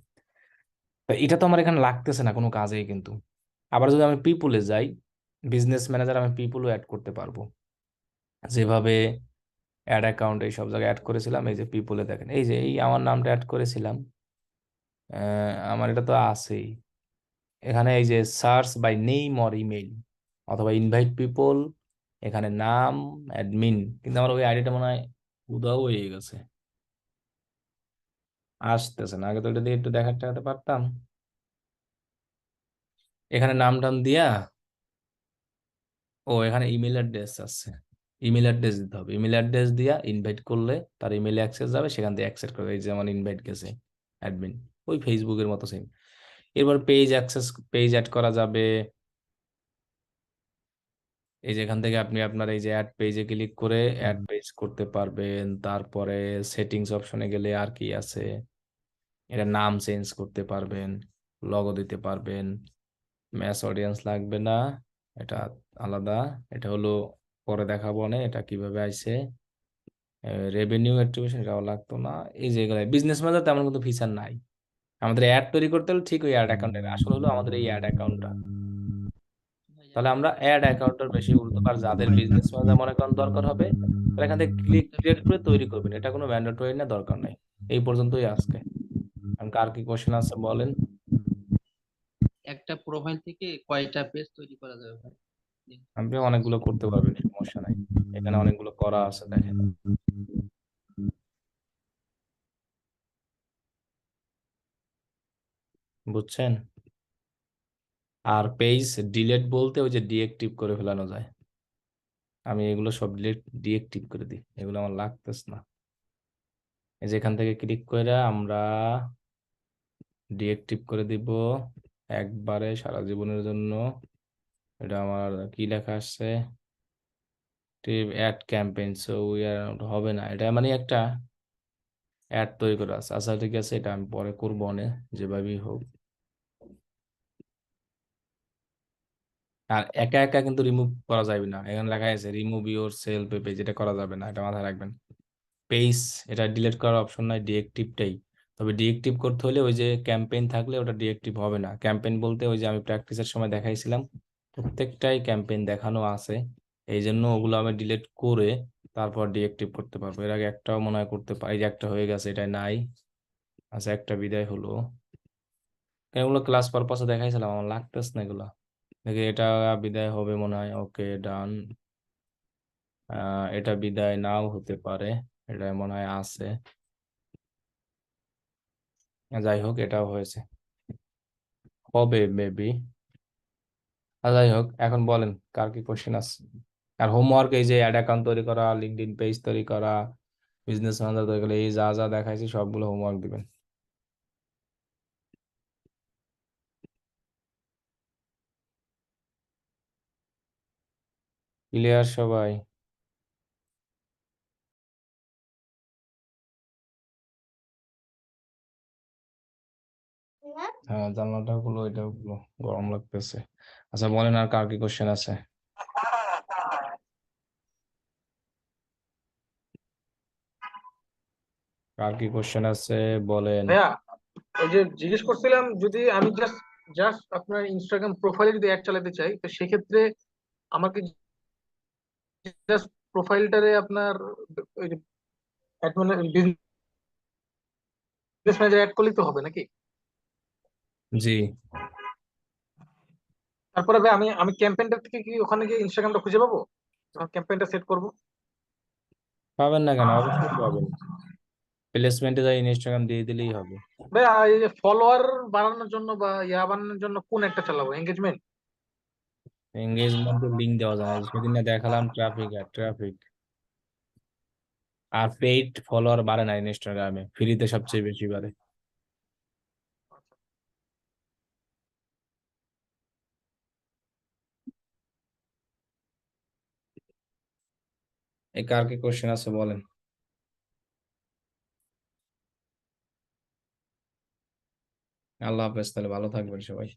তো এটা তো আমার এখানে লাগতেছে না কোনো কাজেই কিন্তু। আবার যদি আমি পিপুলে যাই, বিজনেস ম্যানেজার আমি পিপুলও অ্যাড করতে পারবো, যেভাবে অ্যাড অ্যাকাউন্ট এই সব জায়গায় অ্যাড করেছিলাম, এই যে পিপুলে দেখেন এই যে এই আমার নামটা অ্যাড করেছিলাম, আমার এটা তো আছেই এখানে, এই যে search by name or email অথবা ইনভাইট পিপল, এখানে নাম অ্যাডমিন, কিন্তু আমার ওই আইডিটা মনে হয় উধাও হয়ে গেছে, আসতেছে না, আগে তো এটা দিয়ে একটু দেখাতে পারতাম। এখানে নাম টাম দিয়া, ও এখানে ইমেল অ্যাড্রেস আছে, ইমেল অ্যাড্রেস দিতে হবে, ইমেল অ্যাড্রেস দিয়া ইনভাইট করলে তার ইমেলে অ্যাক্সেস যাবে, সেখান থেকে অ্যাক্সেস করবে, এই যে আমার ইনভাইট গেছে অ্যাডমিন, ওই ফেসবুকের মতো সেম। এরপর পেজ অ্যাক্সেস, পেজ অ্যাড করা যাবে, এই যে এখান থেকে আপনি আপনার এই যে অ্যাড পেজে ক্লিক করে অ্যাড পেজ করতে পারবেন। তারপরে সেটিংস অপশনে গেলে আর কি আছে, এটা নাম চেঞ্জ করতে পারবেন, লগো দিতে পারবেন, ম্যাচ অডিয়েন্স লাগবে না, এটা আলাদা, এটা হলো পরে দেখাবো না এটা কিভাবে আইছে, রেভিনিউ অ্যাট্রিবিউশন এটাও লাগতো না। এই যে এগুলো বিজনেস ম্যানেজার তেমন কিন্তু ফিচার নাই, আমাদের অ্যাড তৈরি করতে হলে ঠিক ওই অ্যাড অ্যাকাউন্টের আসলে হলো আমাদের এই অ্যাড অ্যাকাউন্টটা। ভাইয়া তাহলে আমরা অ্যাড অ্যাকাউন্টের বেশি গুরুত্ব, আর যাদের বিজনেস ম্যানেজার মনে করেন দরকার হবে তাহলে এখান থেকে ক্লিক একটা ক্রিয়েট করে তৈরি করবেন, এটা কোনো ম্যান্ডেটরি না, দরকার নাই। এই পর্যন্তই আজকে। কারণ কার কি কোশ্চেন আছে বলেন। একটা প্রোফাইল থেকে কয়টা পেজ তৈরি করা যাবে ভাই? আপনি অনেকগুলো করতে পারবেন, সমস্যা নাই, এখানে অনেকগুলো করা আছে দেখেন, বুঝছেন। আর পেজ ডিলেট বলতে ওই যে ডিএক্টিভ করে ফেলানো যায়, আমি এগুলো সব ডিএক্টিভ করে দিই, এগুলো আমার লাগতেছে না। এই যে এখান থেকে ক্লিক করে আমরা ডিএক্টিভ করে দিব একবারে সারা জীবনের জন্য। এটা আমার কি লেখা আসছে, ad campaign, so we are হবে না, এটা মানে একটা অ্যাড তৈরি করা আছে। আচ্ছা ঠিক আছে, এটা আমি পরে করবো অনেক, যেভাবেই হোক। আর একা একা কিন্তু রিমুভ করা যাবে না, এখানে লেখা আছে রিমুভ ইউর সেলফ পেজ, এটা করা যাবে না, এটা মাথায় রাখবেন। পেজ এটা ডিলিট করার অপশন নাই, ডিএক্টিভটাই। তবে ডিএক্টিভ করতে হলে ওই যে ক্যাম্পেইন থাকলে ওটা ডিএক্টিভ হবে না। ক্যাম্পেইন বলতে ওই যে আমি প্র্যাকটিসের সময় দেখাইছিলাম, প্রত্যেকটাই ক্যাম্পেইন দেখানো আছে, এই জন্য ওগুলো আমি ডিলিট করে তারপর ডিএক্টিভ করতে পারবো। এর আগে একটাও মনে হয় করতে পারি, যে একটা হয়ে গেছে, এটা নাই। আচ্ছা একটা বিদায় হলো, এগুলো ক্লাস পারপাসে দেখাইছিলাম, আমার লাগতেছে না এগুলো, দেখি এটা বিদায় হবে মনে হয়, ওকে ডান। এটা বিদায় নাও হতে পারে, এটা মনে হয় আছে, যাই হোক এটাও হয়েছে, হবে মেবি। যাই হোক এখন বলেন কার কি কোশ্চেন আছে। আর হোমওয়ার্ক এই যে অ্যাড অ্যাকাউন্ট তৈরি করা, লিঙ্কডইন পেজ তৈরি করা, বিজনেস ম্যানেজার তৈরি করা, এই যা যা দেখাইছি সবগুলো হোমওয়ার্ক দিবেন। ক্লিয়ার সবাই? হ্যাঁ জানলাটা খুলো, এটাও খুলো, গরম লাগতেছে। আচ্ছা বলেন আর কার কি কোশ্চেন আছে। কার কি কোশ্চেন আছে বলেন। ভাইয়া ওই যে জিজ্ঞেস করছিলাম, যদি আমি জাস্ট জাস্ট আপনার ইনস্টাগ্রাম প্রোফাইলে যদি অ্যাড চালাতে চাই, তো সেক্ষেত্রে আমাকে জাস্ট প্রোফাইলটারে আপনার ওই যে বিজনেস ম্যানেজার অ্যাড করলেই তো হবে নাকি? জি, তারপরে ভাই আমি আমি ক্যাম্পেইনটা থেকে কি ওখানে গিয়ে ইনস্টাগ্রামটা খুঁজে পাবো যখন ক্যাম্পেইনটা সেট করব? পাবেন না কেন? অবশ্যই পাবেন। প্লেসমেন্টে যাই ইনস্টাগ্রাম দিয়ে দিলেই হবে। ভাই এই যে ফলোয়ার বাড়ানোর জন্য বা ইয়া বাড়ানোর জন্য কোন একটা চালাবো, এঙ্গেজমেন্ট? এঙ্গেজমেন্টের লিঙ্ক দেওয়া যায় না, সেদিন না দেখালাম ট্রাফিক আর ট্রাফিক। আর পেইড ফলোয়ার বাড়ে না ইনস্টাগ্রামে, ফ্রিতে সবচেয়ে বেশি বাড়ে। এই কার কি কোশ্চেন আছে বলেন। আল্লাহ হাফেজ, তাহলে ভালো থাকবেন সবাই।